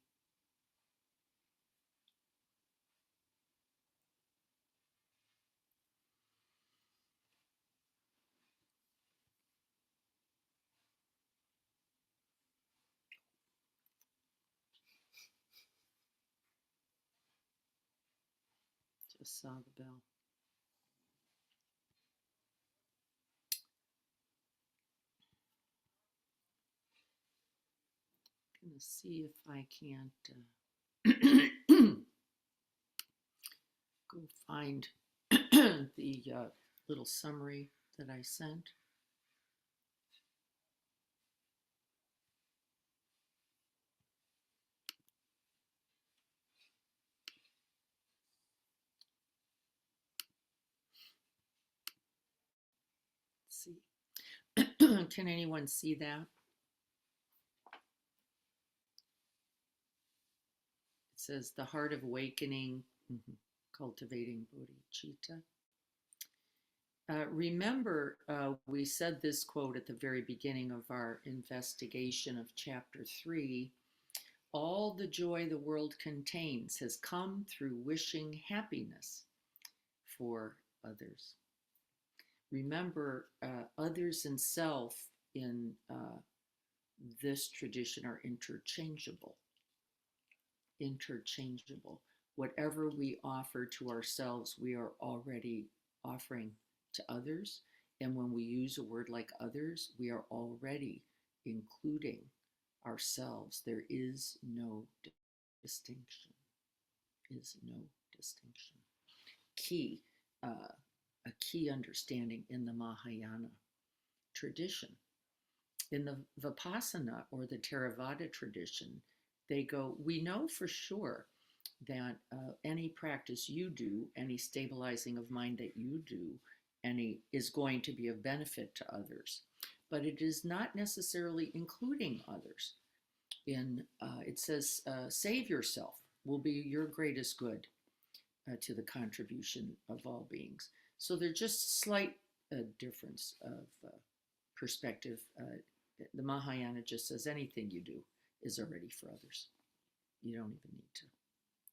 Speaker 1: Just saw the bell. Gonna see if I can't go find the little summary that I sent. Let's see. Can anyone see that? It says the heart of awakening, cultivating bodhicitta. Remember, we said this quote at the very beginning of our investigation of chapter 3. All the joy the world contains has come through wishing happiness for others. Remember, others and self in this tradition are interchangeable. Interchangeable. Whatever we offer to ourselves, we are already offering to others. And when we use a word like others, we are already including ourselves. There is no distinction. Is no distinction. Key, a key understanding in the Mahayana tradition. In the Vipassana or the Theravada tradition, they go, we know for sure that any practice you do, any stabilizing of mind that you do, is going to be of benefit to others. But it is not necessarily including others. It says, save yourself will be your greatest good to the contribution of all beings. So there's just slight difference of perspective. The Mahayana just says anything you do is already for others. You don't even need to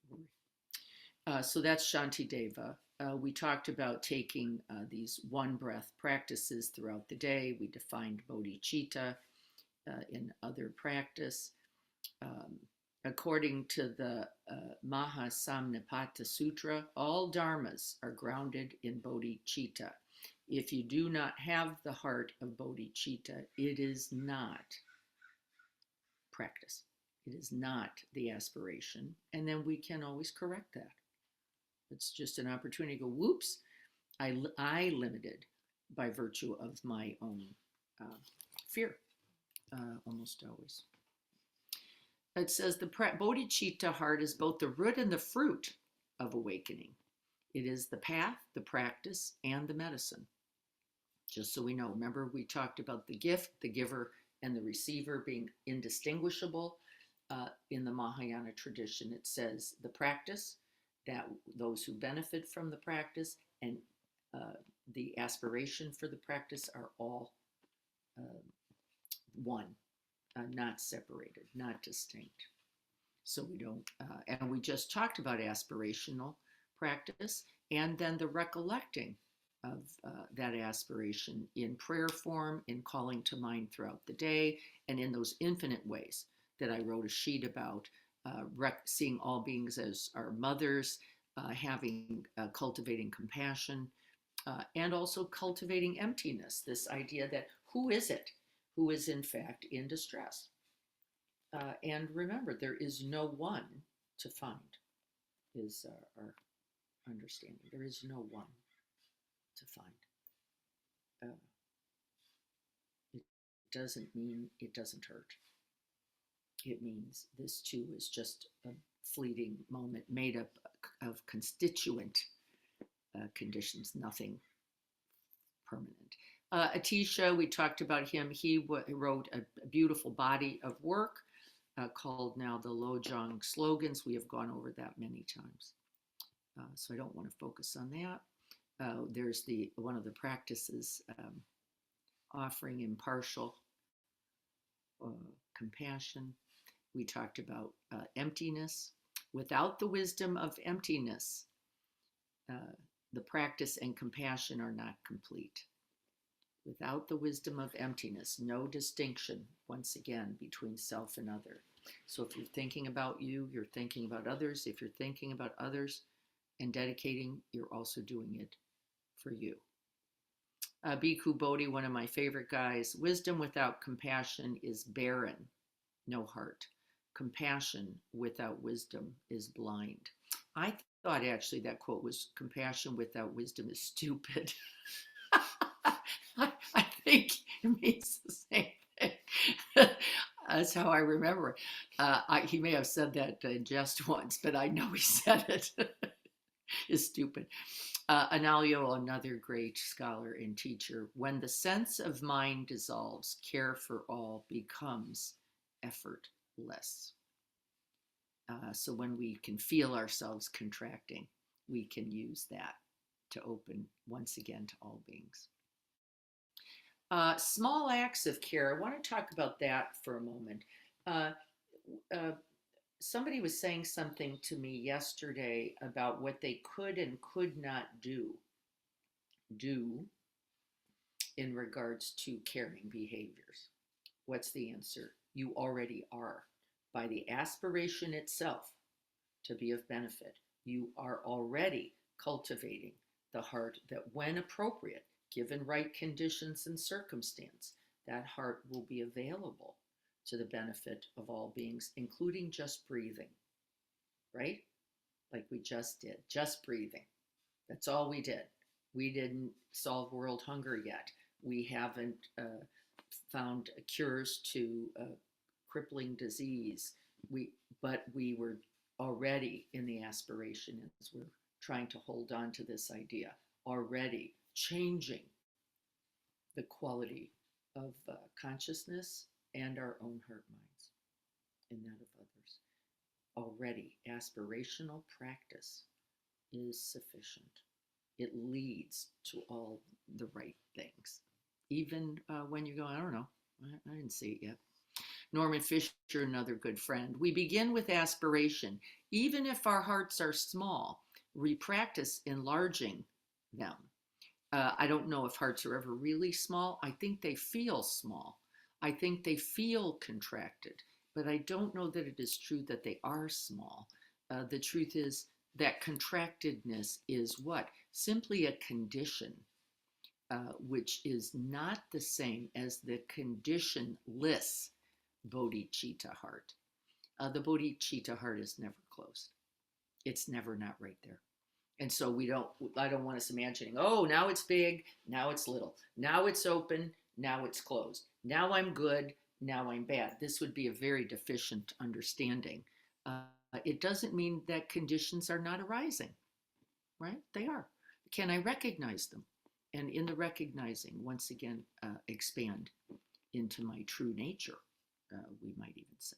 Speaker 1: worry. So that's Shantideva. We talked about taking these one breath practices throughout the day. We defined bodhicitta in other practice. According to the Mahasamnipata Sutra, all dharmas are grounded in bodhicitta. If you do not have the heart of bodhicitta, it is not practice. It is not the aspiration. And then we can always correct that. It's just an opportunity to go, whoops, I limited by virtue of my own fear, almost always. It says the bodhicitta heart is both the root and the fruit of awakening. It is the path, the practice, and the medicine. Just so we know, remember we talked about the gift, the giver, and the receiver being indistinguishable. In the Mahayana tradition, it says the practice, that those who benefit from the practice, and the aspiration for the practice are all one. Not separated, not distinct. So we don't, and we just talked about aspirational practice and then the recollecting of that aspiration in prayer form, in calling to mind throughout the day, and in those infinite ways that I wrote a sheet about, seeing all beings as our mothers, cultivating compassion, And also cultivating emptiness, this idea that who is it who is in fact in distress? And remember, there is no one to find, is our understanding. There is no one to find. It doesn't mean it doesn't hurt. It means this too is just a fleeting moment made up of constituent conditions, nothing permanent. Atisha, we talked about him. He wrote a beautiful body of work called now the Lojong Slogans. We have gone over that many times. So I don't want to focus on that. There's one of the practices, offering impartial compassion. We talked about emptiness. Without the wisdom of emptiness, the practice and compassion are not complete. Without the wisdom of emptiness, no distinction, once again, between self and other. So if you're thinking about you, you're thinking about others. If you're thinking about others and dedicating, you're also doing it for you. Bhikkhu Bodhi, one of my favorite guys, wisdom without compassion is barren, no heart. Compassion without wisdom is blind. I thought actually that quote was compassion without wisdom is stupid. I think it means the same thing. That's how I remember it. He may have said that in jest once, but I know he said it. Is stupid. Analio, another great scholar and teacher, when the sense of mind dissolves, care for all becomes effortless. So when we can feel ourselves contracting, we can use that to open once again to all beings. Small acts of care. I want to talk about that for a moment. Somebody was saying something to me yesterday about what they could and could not do in regards to caring behaviors. What's the answer? You already are. By the aspiration itself to be of benefit, you are already cultivating the heart that when appropriate, given right conditions and circumstance, that heart will be available to the benefit of all beings, including just breathing, right? Like we just did, just breathing. That's all we did. We didn't solve world hunger yet. We haven't found cures to crippling disease. But we were already in the aspiration as we're trying to hold on to this idea, already changing the quality of consciousness and our own heart minds and that of others. Already, aspirational practice is sufficient. It leads to all the right things. Even when you go, I don't know, I didn't see it yet. Norman Fisher, another good friend. We begin with aspiration. Even if our hearts are small, we practice enlarging them. I don't know if hearts are ever really small. I think they feel small. I think they feel contracted, but I don't know that it is true that they are small. The truth is that contractedness is what? Simply a condition, which is not the same as the conditionless bodhicitta heart. The bodhicitta heart is never closed. It's never not right there. And so I don't want us imagining, oh, now it's big, now it's little, now it's open, now it's closed. Now I'm good, now I'm bad. This would be a very deficient understanding. It doesn't mean that conditions are not arising, right? They are. Can I recognize them? And in the recognizing, once again, expand into my true nature, we might even say.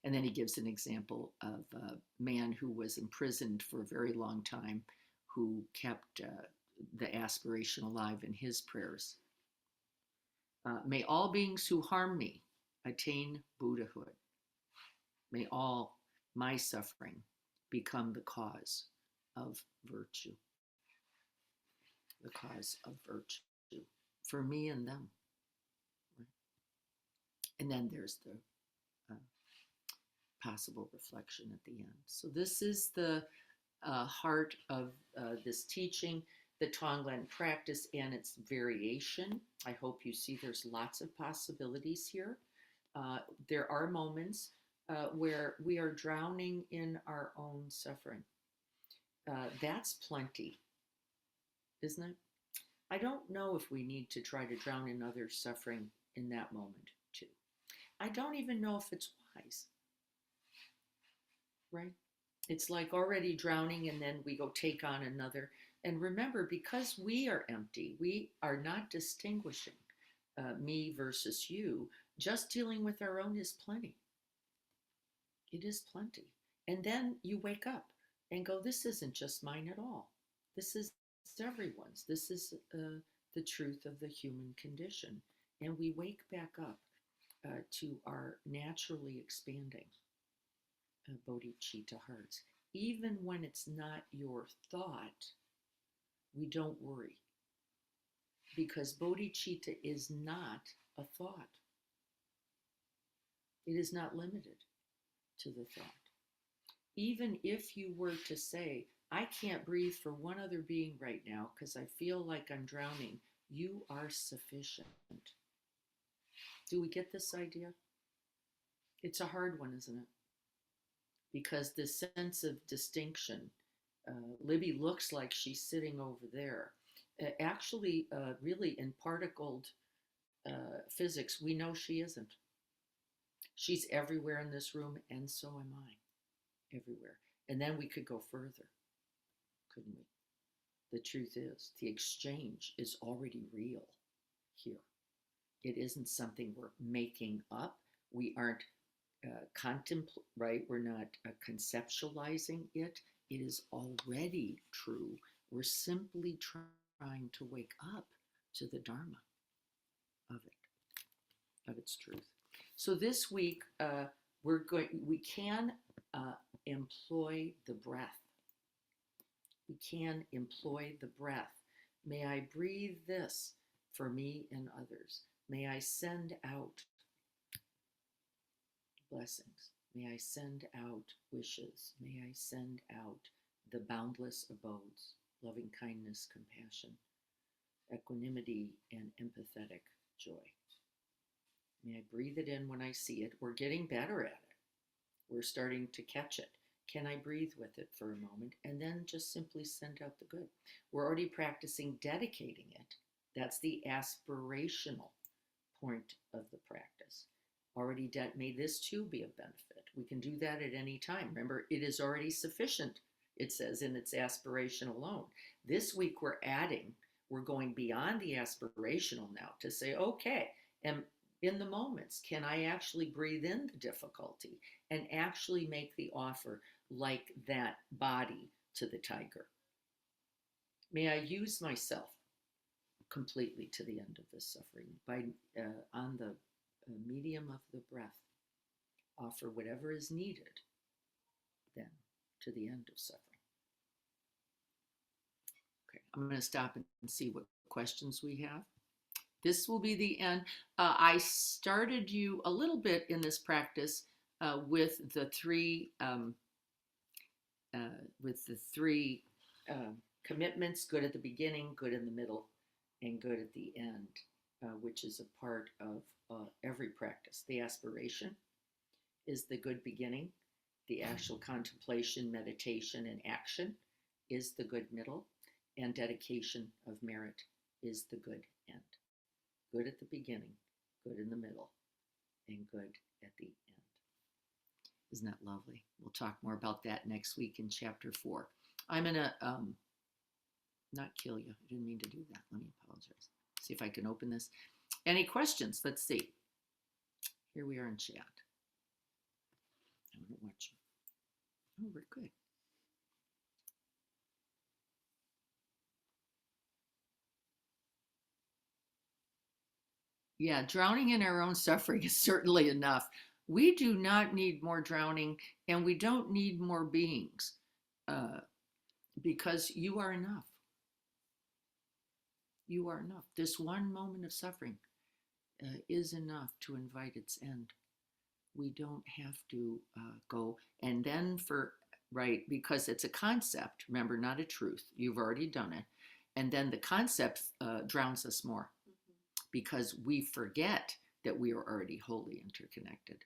Speaker 1: And then he gives an example of a man who was imprisoned for a very long time, who kept the aspiration alive in his prayers. May all beings who harm me attain Buddhahood. May all my suffering become the cause of virtue. The cause of virtue for me and them. And then there's the possible reflection at the end. So this is the heart of this teaching. the Tonglen practice and its variation. I hope you see there's lots of possibilities here. There are moments where we are drowning in our own suffering. That's plenty, isn't it? I don't know if we need to try to drown in others' suffering in that moment, too. I don't even know if it's wise, right? It's like already drowning and then we go take on another. And remember, because we are empty, we are not distinguishing me versus you. Just dealing with our own is plenty. It is plenty. And then you wake up and go, this isn't just mine at all. This is everyone's. This is the truth of the human condition. And we wake back up to our naturally expanding bodhicitta hearts. Even when it's not your thought, we don't worry. Because bodhicitta is not a thought. It is not limited to the thought. Even if you were to say, I can't breathe for one other being right now because I feel like I'm drowning, you are sufficient. Do we get this idea? It's a hard one, isn't it? Because this sense of distinction, Libby looks like she's sitting over there. Actually, really in particled physics, we know she isn't. She's everywhere in this room, and so am I, everywhere. And then we could go further, couldn't we? The truth is, the exchange is already real here. It isn't something we're making up. We aren't right? We're not conceptualizing it. It is already true. We're simply trying to wake up to the Dharma of it, of its truth. So this week, we can employ the breath. We can employ the breath. May I breathe this for me and others. May I send out blessings. May I send out wishes. May I send out the boundless abodes, loving kindness, compassion, equanimity, and empathetic joy. May I breathe it in when I see it. We're getting better at it. We're starting to catch it. Can I breathe with it for a moment and then just simply send out the good? We're already practicing dedicating it. That's the aspirational point of the practice. Already may this too be of benefit. We can do that at any time. Remember, it is already sufficient, it says, in its aspiration alone. This week we're going beyond the aspirational now to say, okay, and in the moments, can I actually breathe in the difficulty and actually make the offer like that body to the tiger? May I use myself completely to the end of this suffering by on the medium of the breath, offer whatever is needed then to the end of suffering. Okay, I'm going to stop and see what questions we have. This will be the end. I started you a little bit in this practice with the three commitments: good at the beginning, good in the middle, and good at the end, which is a part of every practice. The aspiration is the good beginning. The actual contemplation, meditation, and action is the good middle, and dedication of merit is the good end. Good at the beginning, good in the middle, and good at the end. Isn't that lovely? We'll talk more about that next week in chapter 4. I'm going to not kill you. I didn't mean to do that. Let me apologize. See if I can open this. Any questions? Let's see. Here we are in chat. I want to watch you. Oh, we're good. Yeah, drowning in our own suffering is certainly enough. We do not need more drowning, and we don't need more beings because you are enough. You are enough. This one moment of suffering is enough to invite its end. We don't have to go and then right, because it's a concept, remember, not a truth. You've already done it. And then the concept drowns us more because we forget that we are already wholly interconnected.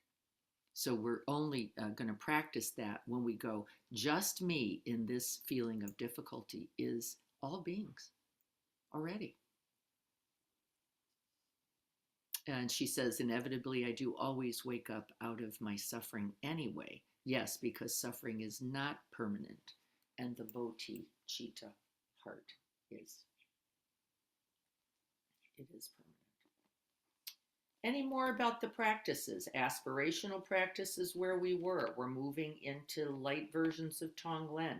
Speaker 1: So we're only going to practice that when we go, just me in this feeling of difficulty is all beings already. And she says, inevitably, I do always wake up out of my suffering anyway. Yes, because suffering is not permanent. And the Bodhisattva heart is. It is permanent. Any more about the practices? Aspirational practices where we were. We're moving into light versions of Tonglen,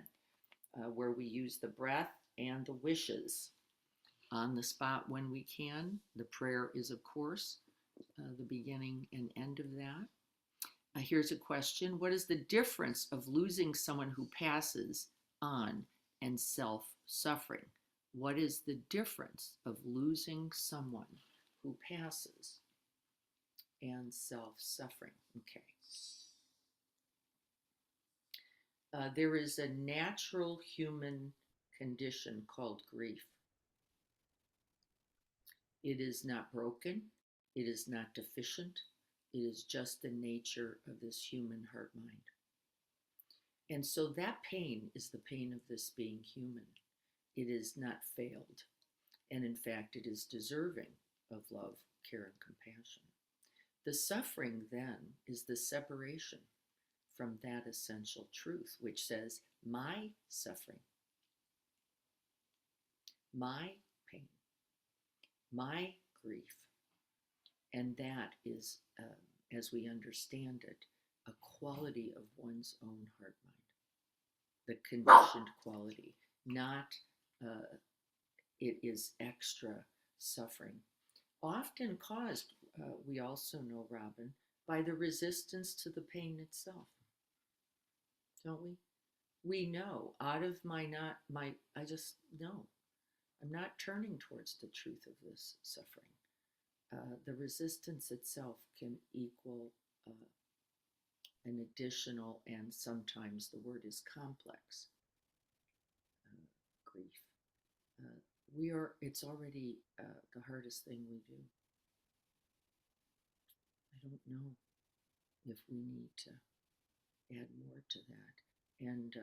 Speaker 1: where we use the breath and the wishes on the spot when we can. The prayer is, of course, the beginning and end of that. Here's a question. What is the difference of losing someone who passes on and self-suffering? What is the difference of losing someone who passes and self-suffering? Okay. There is a natural human condition called grief. It is not broken. It is not deficient. It is just the nature of this human heart mind. And so that pain is the pain of this being human. It is not failed. And in fact, it is deserving of love, care, and compassion. The suffering then is the separation from that essential truth, which says, my suffering, my pain, my grief. And that is, as we understand it, a quality of one's own heart mind, the conditioned quality, not it is extra suffering, often caused, we also know, Robin, by the resistance to the pain itself. Don't we? We know out of I just know I'm not turning towards the truth of this suffering. The resistance itself can equal an additional, and sometimes the word is complex, grief. It's already the hardest thing we do. I don't know if we need to add more to that. And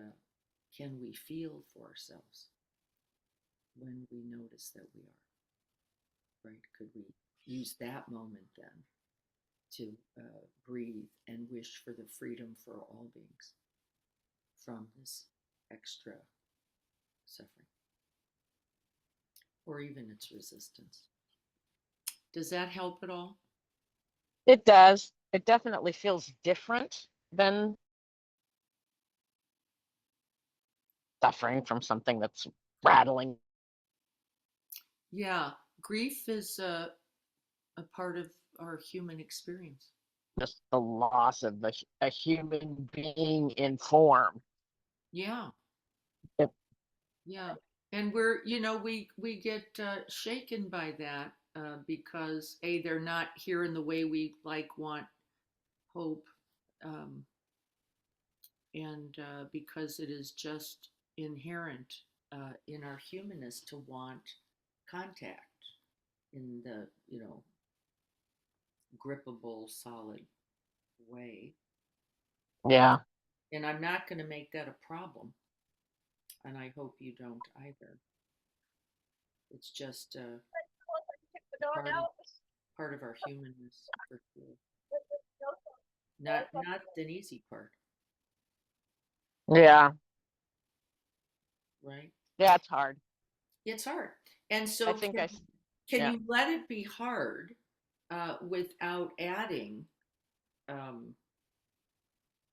Speaker 1: can we feel for ourselves when we notice that we are, right? Could we use that moment then to breathe and wish for the freedom for all beings from this extra suffering, or even its resistance? Does that help at all?
Speaker 2: It does. It definitely feels different than suffering from something that's rattling.
Speaker 1: Yeah, grief is a part of our human experience.
Speaker 2: Just the loss of a human being in form.
Speaker 1: Yeah.
Speaker 2: Yep.
Speaker 1: Yeah. And we get shaken by that because they're not here in the way we want, hope, and because it is just inherent in our humanness to want contact in the grippable, solid way.
Speaker 2: Yeah.
Speaker 1: And I'm not going to make that a problem, and I hope you don't either. It's just part of our humanness, for sure. Not the easy part,
Speaker 2: Yeah.
Speaker 1: right?
Speaker 2: Yeah, it's hard.
Speaker 1: It's hard. And so
Speaker 2: I think
Speaker 1: can
Speaker 2: yeah.
Speaker 1: you let it be hard without adding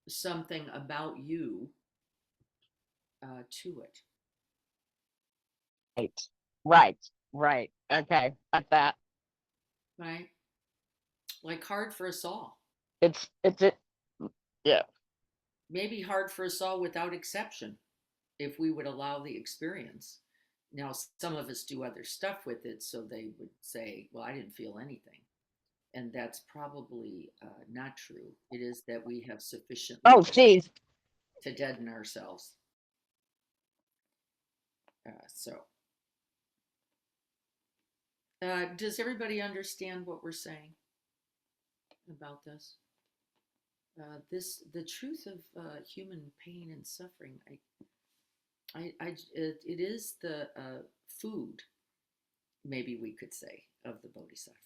Speaker 1: something about you to it?
Speaker 2: Right. Okay, got that.
Speaker 1: Right? Like hard for us all.
Speaker 2: It's yeah.
Speaker 1: Maybe hard for us all without exception, if we would allow the experience. Now, some of us do other stuff with it, so they would say, well, I didn't feel anything. And that's probably not true. It is that we have sufficiently
Speaker 2: Oh, geez.
Speaker 1: to deaden ourselves. So Does everybody understand what we're saying about this? The truth of human pain and suffering. It is the food, maybe we could say, of the Bodhisattva.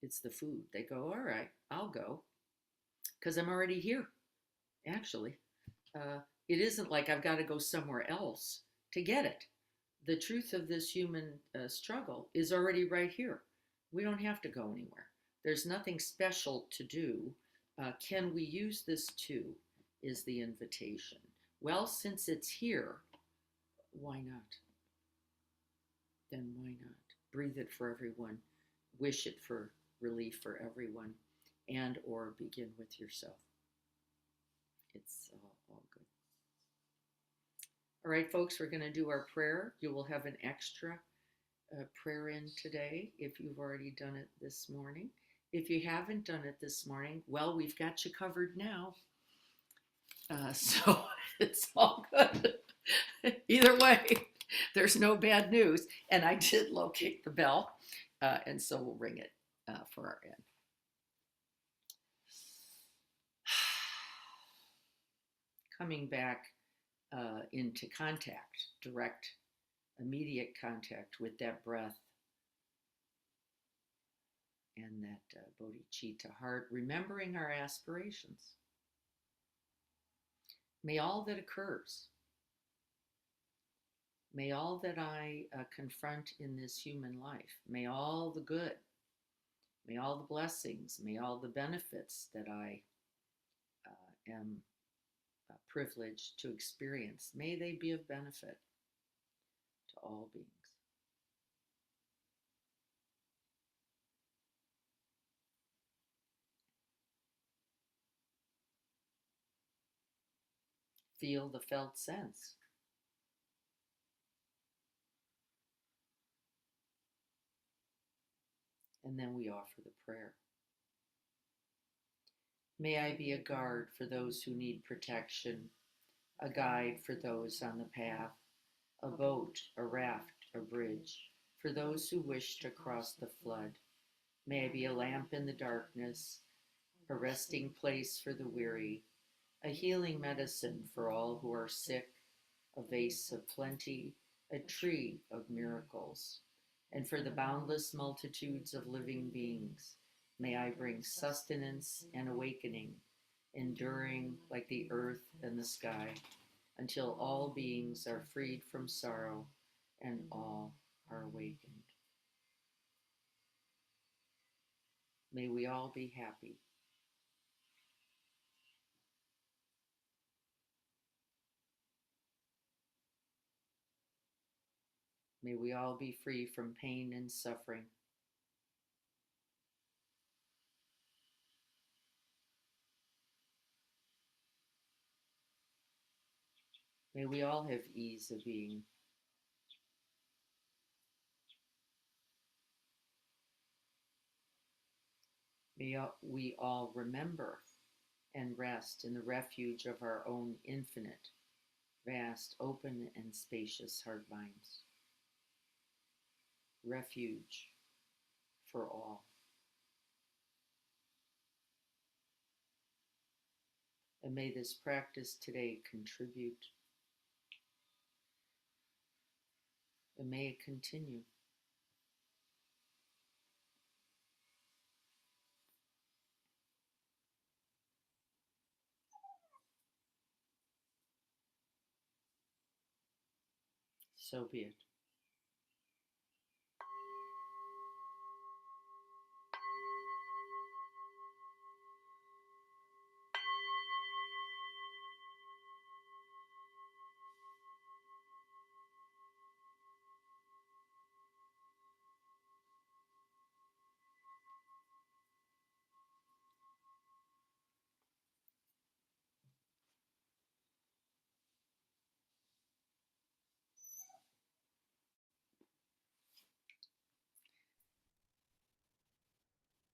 Speaker 1: It's the food. They go, all right, I'll go, because I'm already here. Actually, it isn't like I've got to go somewhere else to get it. The truth of this human struggle is already right here. We don't have to go anywhere. There's nothing special to do. Can we use this too? Is the invitation. Well, since it's here, why not? Then why not? Breathe it for everyone. Wish it for relief for everyone, and or begin with yourself. It's all good. All right, folks, we're going to do our prayer. You will have an extra prayer in today if you've already done it this morning. If you haven't done it this morning, well, we've got you covered now. So it's all good. Either way, there's no bad news. And I did locate the bell, and so we'll ring it for our end. Coming back into contact, direct, immediate contact with that breath and that bodhicitta heart, remembering our aspirations. May all that occurs, may all that I confront in this human life, may all the good, may all the blessings, may all the benefits that I am privileged to experience, may they be of benefit to all beings. Feel the felt sense. And then we offer the prayer. May I be a guard for those who need protection, a guide for those on the path, a boat, a raft, a bridge, for those who wish to cross the flood. May I be a lamp in the darkness, a resting place for the weary, a healing medicine for all who are sick, a vase of plenty, a tree of miracles. And for the boundless multitudes of living beings, may I bring sustenance and awakening, enduring like the earth and the sky, until all beings are freed from sorrow and all are awakened. May we all be happy. May we all be free from pain and suffering. May we all have ease of being. May we all remember and rest in the refuge of our own infinite, vast, open, and spacious heart minds. Refuge for all. And may this practice today contribute, and may it continue. So be it.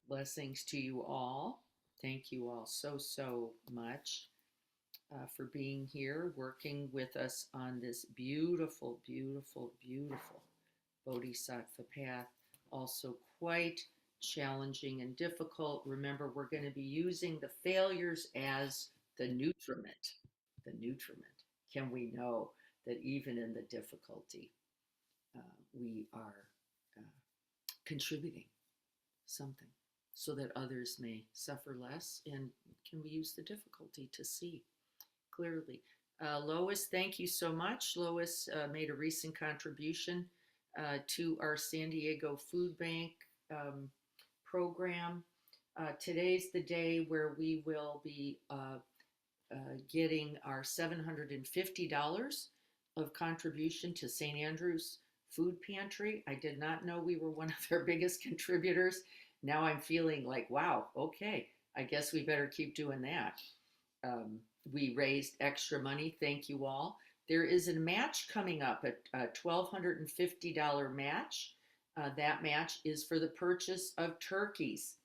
Speaker 1: Blessings to you all. Thank you all so much for being here, working with us on this beautiful Bodhisattva path, also quite challenging and difficult. Remember, we're going to be using the failures as the nutriment. The nutriment. Can we know that even in the difficulty, we are contributing something so that others may suffer less? And can we use the difficulty to see clearly? Lois, thank you so much. Lois made a recent contribution to our San Diego Food Bank program. Today's the day where we will be getting our $750 of contribution to St. Andrew's Food Pantry. I did not know we were one of their biggest contributors. Now I'm feeling like, wow, okay, I guess we better keep doing that. We raised extra money. Thank you all. There is a match coming up, a $1,250 match. That match is for the purchase of turkeys.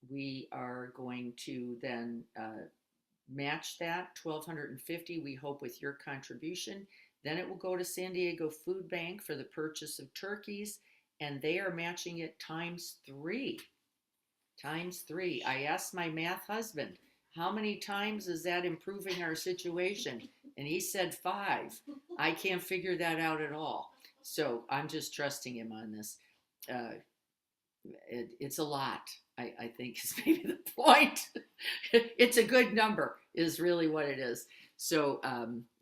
Speaker 1: We are going to then match that $1,250, we hope, with your contribution. Then it will go to San Diego Food Bank for the purchase of turkeys, and they are matching it times 3. Times 3. I asked my math husband, how many times is that improving our situation? And he said 5. I can't figure that out at all. So I'm just trusting him on this. It's a lot, I think, is maybe the point. It's a good number, is really what it is. So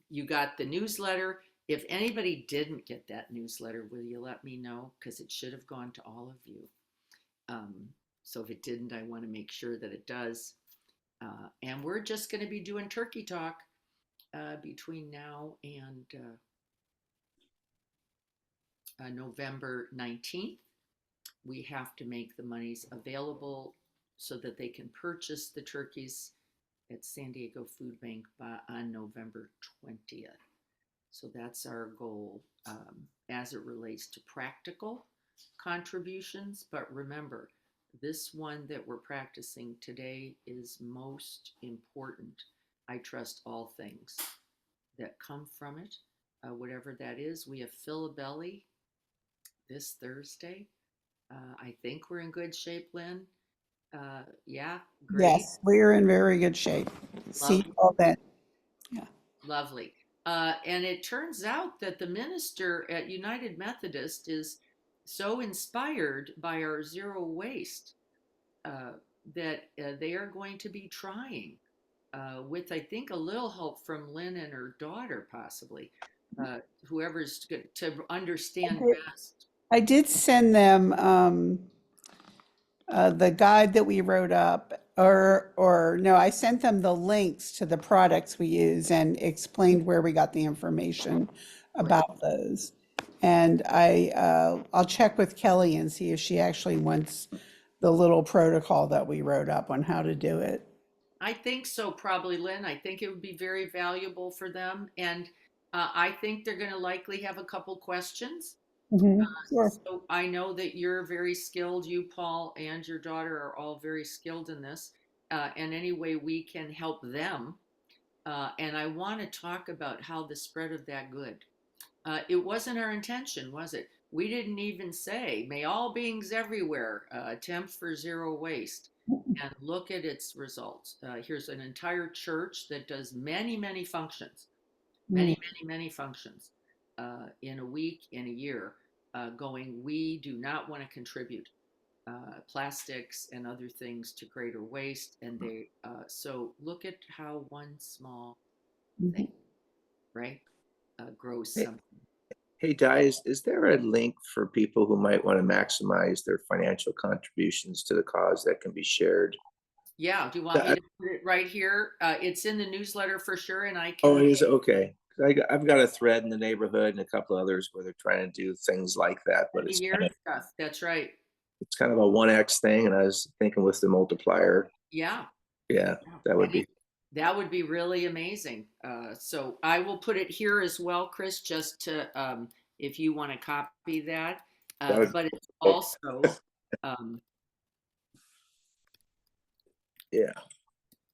Speaker 1: you got the newsletter. If anybody didn't get that newsletter, will you let me know? Because it should have gone to all of you. So if it didn't, I want to make sure that it does. And we're just going to be doing turkey talk between now and November 19th. We have to make the monies available so that they can purchase the turkeys at San Diego Food Bank on November 20th. So that's our goal as it relates to practical contributions. But remember, this one that we're practicing today is most important. I trust all things that come from it, whatever that is. We have Fill a Belly this Thursday. I think we're in good shape, Lynn. Yeah, great.
Speaker 5: Yes, we're in very good shape. See you all then. Yeah.
Speaker 1: Lovely. And it turns out that the minister at United Methodist is so inspired by our zero waste that they are going to be trying with, I think, a little help from Lynn and her daughter, possibly, whoever's good to understand best.
Speaker 5: I did send them the guide that we wrote up, or no, I sent them the links to the products we use and explained where we got the information about those. And I'll check with Kelly and see if she actually wants the little protocol that we wrote up on how to do it.
Speaker 1: I think so, probably, Lynn. I think it would be very valuable for them. And I think they're going to likely have a couple questions.
Speaker 5: Sure.
Speaker 1: So I know that you're very skilled, you, Paul, and your daughter are all very skilled in this. And any way we can help them. And I want to talk about how the spread of that good. It wasn't our intention, was it? We didn't even say, may all beings everywhere attempt for zero waste. And look at its results. Here's an entire church that does many, many functions, many functions in a week, in a year, going, we do not want to contribute plastics and other things to greater waste. And they, so look at how one small thing, right, grows something.
Speaker 6: Hey, Di, is there a link for people who might want to maximize their financial contributions to the cause that can be shared?
Speaker 1: Yeah, do you want me to put it right here? It's in the newsletter for sure, and I can.
Speaker 6: Oh, it is? Okay. I've got a thread in the neighborhood and a couple others where they're trying to do things like that, but it's
Speaker 1: stuff. That's right.
Speaker 6: It's kind of a 1x thing, and I was thinking with the multiplier.
Speaker 1: Yeah.
Speaker 6: Yeah, that would be.
Speaker 1: That would be really amazing. So I will put it here as well, Chris, just to if you want to copy that. But it's also
Speaker 6: yeah.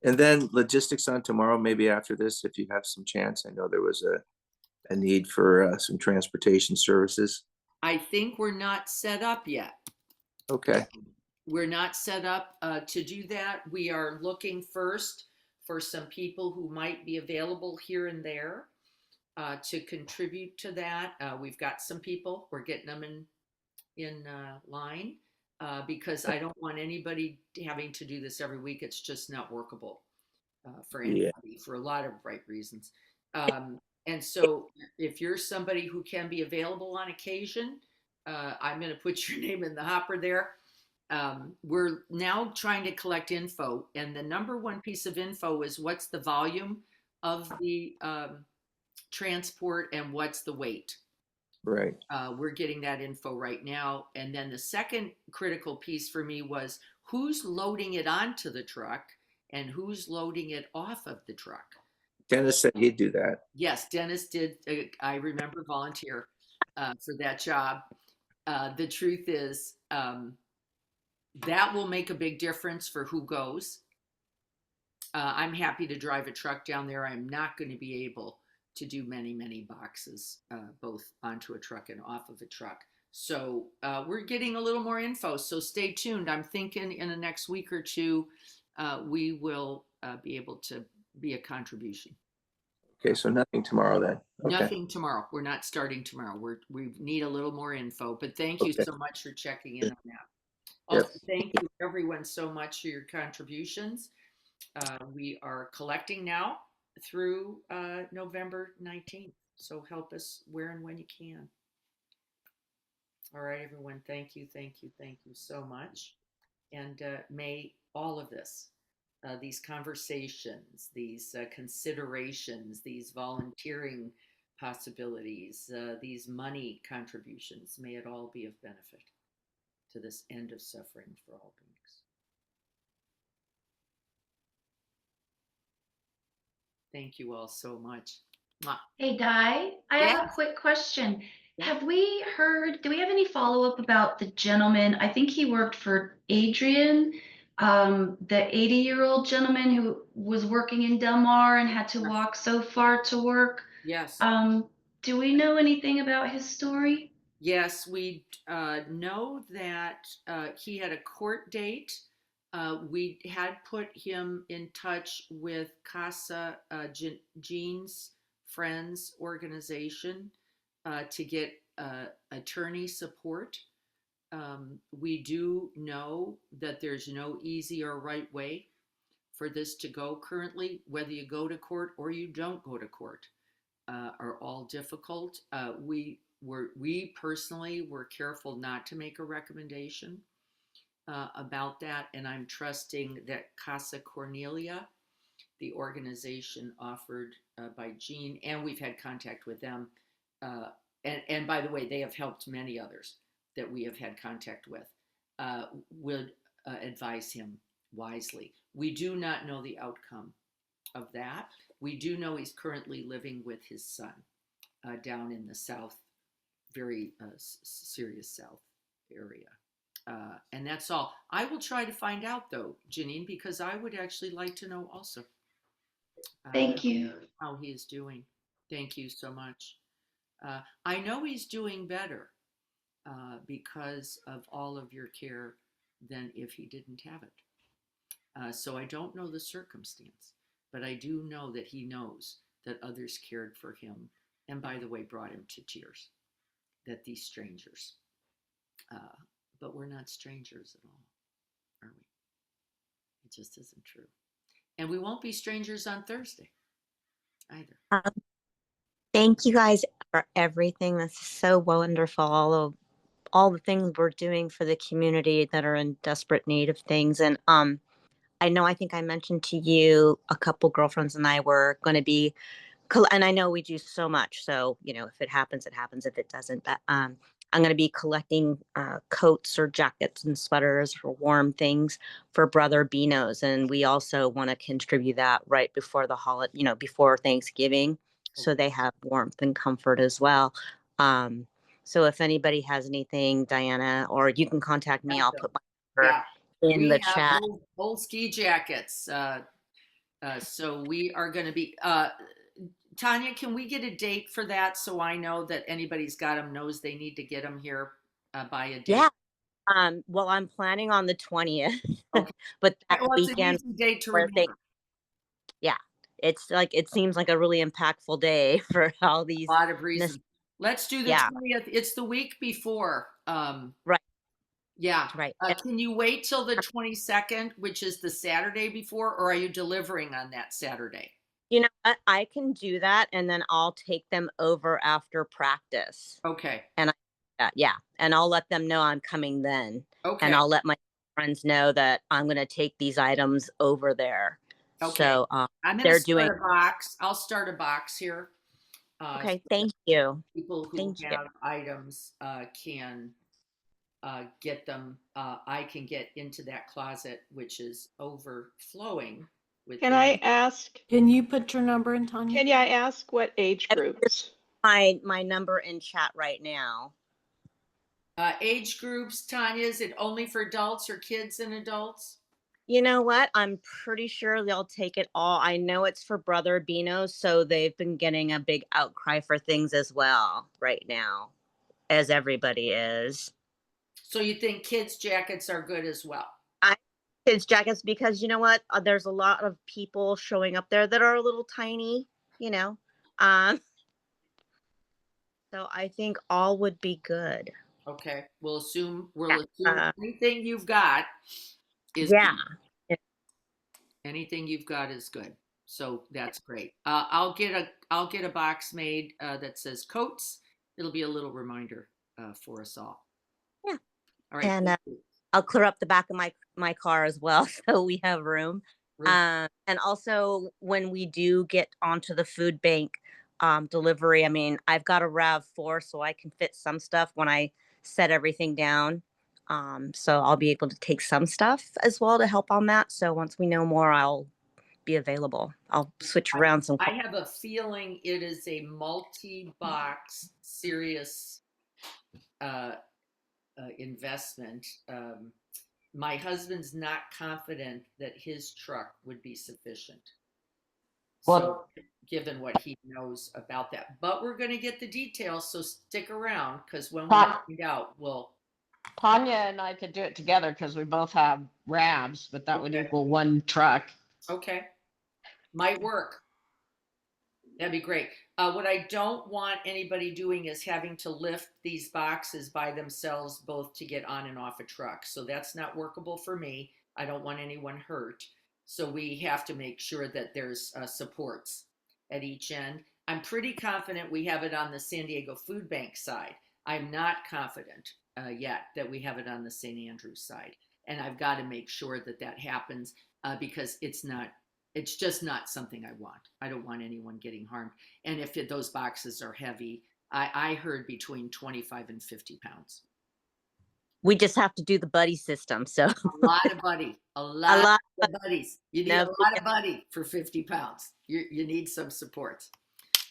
Speaker 6: And then logistics on tomorrow, maybe after this, if you have some chance. I know there was a need for some transportation services?
Speaker 1: I think we're not set up yet.
Speaker 6: Okay.
Speaker 1: We're not set up to do that. We are looking first for some people who might be available here and there to contribute to that. We've got some people. We're getting them in line because I don't want anybody having to do this every week. It's just not workable for
Speaker 6: Yeah.
Speaker 1: anybody for a lot of right reasons. And so if you're somebody who can be available on occasion, I'm going to put your name in the hopper there. We're now trying to collect info, and the number one piece of info is what's the volume of the transport and what's the weight.
Speaker 6: Right.
Speaker 1: We're getting that info right now. And then the second critical piece for me was who's loading it onto the truck and who's loading it off of the truck.
Speaker 6: Dennis said he'd do that.
Speaker 1: Yes, Dennis did. I remember volunteer for that job. The truth is that will make a big difference for who goes. I'm happy to drive a truck down there. I'm not going to be able to do many boxes, both onto a truck and off of a truck. So we're getting a little more info. So stay tuned. I'm thinking in the next week or two, we will be able to be a contribution.
Speaker 6: Okay, so nothing tomorrow then. Okay.
Speaker 1: Nothing tomorrow. We're not starting tomorrow. We need a little more info. But thank you
Speaker 6: Okay.
Speaker 1: so much for checking in on that. Also,
Speaker 6: Yep.
Speaker 1: thank you everyone so much for your contributions. We are collecting now through November 19th. So help us where and when you can. All right, everyone. Thank you so much. And may all of this, these conversations, these considerations, these volunteering possibilities, these money contributions, may it all be of benefit to this end of suffering for all beings. Thank you all so much. Mwah.
Speaker 7: Hey, Di, I have a
Speaker 1: Yes.
Speaker 7: quick question.
Speaker 1: Yeah.
Speaker 7: Have we heard, do we have any follow-up about the gentleman? I think he worked for Adrian, the 80-year-old gentleman who was working in Del Mar and had to
Speaker 1: Yes.
Speaker 7: walk so far to work.
Speaker 1: Yes.
Speaker 7: Do we know anything about his story?
Speaker 1: Yes, we know that he had a court date. We had put him in touch with Casa Jean's Friends organization to get attorney support. We do know that there's no easy or right way for this to go currently, whether you go to court or you don't go to court. Are all difficult. We personally were careful not to make a recommendation about that, and I'm trusting that Casa Cornelia, the organization offered by Jean, and we've had contact with them, and by the way, they have helped many others that we have had contact with, would advise him wisely. We do not know the outcome of that. We do know he's currently living with his son down in the south, very serious south area. And that's all. I will try to find out though, Janine, because I would actually like to know also.
Speaker 7: Thank you.
Speaker 1: How he is doing. Thank you so much. I know he's doing better because of all of your care than if he didn't have it. So I don't know the circumstance. But I do know that he knows that others cared for him, and by the way, brought him to tears, that these strangers, but we're not strangers at all, are we? It just isn't true. And we won't be strangers on Thursday either.
Speaker 8: Thank you guys for everything. That's so wonderful. All the things we're doing for the community that are in desperate need of things. And I think I mentioned to you a couple girlfriends and I were going to be, and I know we do so much. So, if it happens, it happens. If it doesn't, but I'm going to be collecting coats or jackets and sweaters or warm things for Brother Beano's. And we also want to contribute that right before the holiday, before Thanksgiving. So they have warmth and comfort as well. So if anybody has anything, Diana, or you can contact me, I'll put my number in the chat.
Speaker 1: Old ski jackets. So we are going to be, Tanya, can we get a date for that so I know that anybody's got them knows they need to get them here by a date?
Speaker 8: Yeah. Well, I'm planning on the 20th,
Speaker 1: Okay.
Speaker 8: but that
Speaker 1: Well, it's an
Speaker 8: weekend
Speaker 1: easy date to
Speaker 8: where they,
Speaker 1: remember.
Speaker 8: yeah, it's like, it seems like a really impactful day for all these.
Speaker 1: A lot of reasons. Let's do the
Speaker 8: Yeah.
Speaker 1: 20th. It's the week before.
Speaker 8: Right.
Speaker 1: Yeah.
Speaker 8: Right.
Speaker 1: Can you wait till the 22nd, which is the Saturday before, or are you delivering on that Saturday?
Speaker 8: You know what? I can do that, and then I'll take them over after practice.
Speaker 1: Okay.
Speaker 8: And yeah, and I'll let them know I'm coming then.
Speaker 1: Okay.
Speaker 8: And I'll let my friends know that I'm going to take these items over there.
Speaker 1: Okay.
Speaker 8: So
Speaker 1: I'm going to
Speaker 8: they're
Speaker 1: start
Speaker 8: doing.
Speaker 1: a box. I'll start a box here.
Speaker 8: Okay,
Speaker 1: So
Speaker 8: thank you.
Speaker 1: people who
Speaker 8: Thank you.
Speaker 1: have items can get them. I can get into that closet, which is overflowing with
Speaker 9: Can
Speaker 1: things.
Speaker 9: I ask,
Speaker 10: Can you put your number in, Tanya?
Speaker 9: can I ask what age groups?
Speaker 8: My number in chat right now.
Speaker 1: Age groups, Tanya, is it only for adults or kids and adults?
Speaker 8: You know what? I'm pretty sure they'll take it all. I know it's for Brother Bino, so they've been getting a big outcry for things as well right now, as everybody is.
Speaker 1: So you think kids' jackets are good as well?
Speaker 8: Kids jackets, because you know what? There's a lot of people showing up there that are a little tiny, you know. So I think all would be good.
Speaker 1: Okay, we'll assume
Speaker 8: Yeah.
Speaker 1: anything you've got is
Speaker 8: Yeah.
Speaker 1: good. Anything you've got is good. So that's great. I'll get a box made that says coats. It'll be a little reminder for us all.
Speaker 8: Yeah.
Speaker 1: All right.
Speaker 8: And I'll clear up the back of my car as well, so we have room. And also, when we do get onto the food bank delivery, I mean, I've got a RAV4, so I can fit some stuff when I set everything down. So I'll be able to take some stuff as well to help on that. So once we know more, I'll be available. I'll switch around some.
Speaker 1: I have a feeling it is a multi-box serious investment. My husband's not confident that his truck would be sufficient.
Speaker 2: Well,
Speaker 1: So, given what he knows about that, but we're going to get the details. So stick around, because when we find out, we'll.
Speaker 2: Tanya and I could do it together because we both have RAVs, but that would
Speaker 1: Okay.
Speaker 2: equal one truck.
Speaker 1: Okay, might work. That'd be great. What I don't want anybody doing is having to lift these boxes by themselves, both to get on and off a truck. So that's not workable for me. I don't want anyone hurt. So we have to make sure that there's supports at each end. I'm pretty confident we have it on the San Diego Food Bank side. I'm not confident yet that we have it on the St. Andrews side. And I've got to make sure that that happens because it's just not something I want. I don't want anyone getting harmed. And if those boxes are heavy, I heard between 25 and 50 pounds.
Speaker 8: We just have to do the buddy system. So
Speaker 1: a lot of buddy, a lot of buddies. You need a lot of buddy for 50 pounds. You need some supports.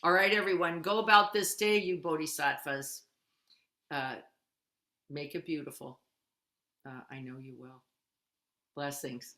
Speaker 1: All right, everyone, go about this day, you bodhisattvas. Make it beautiful. I know you will. Blessings.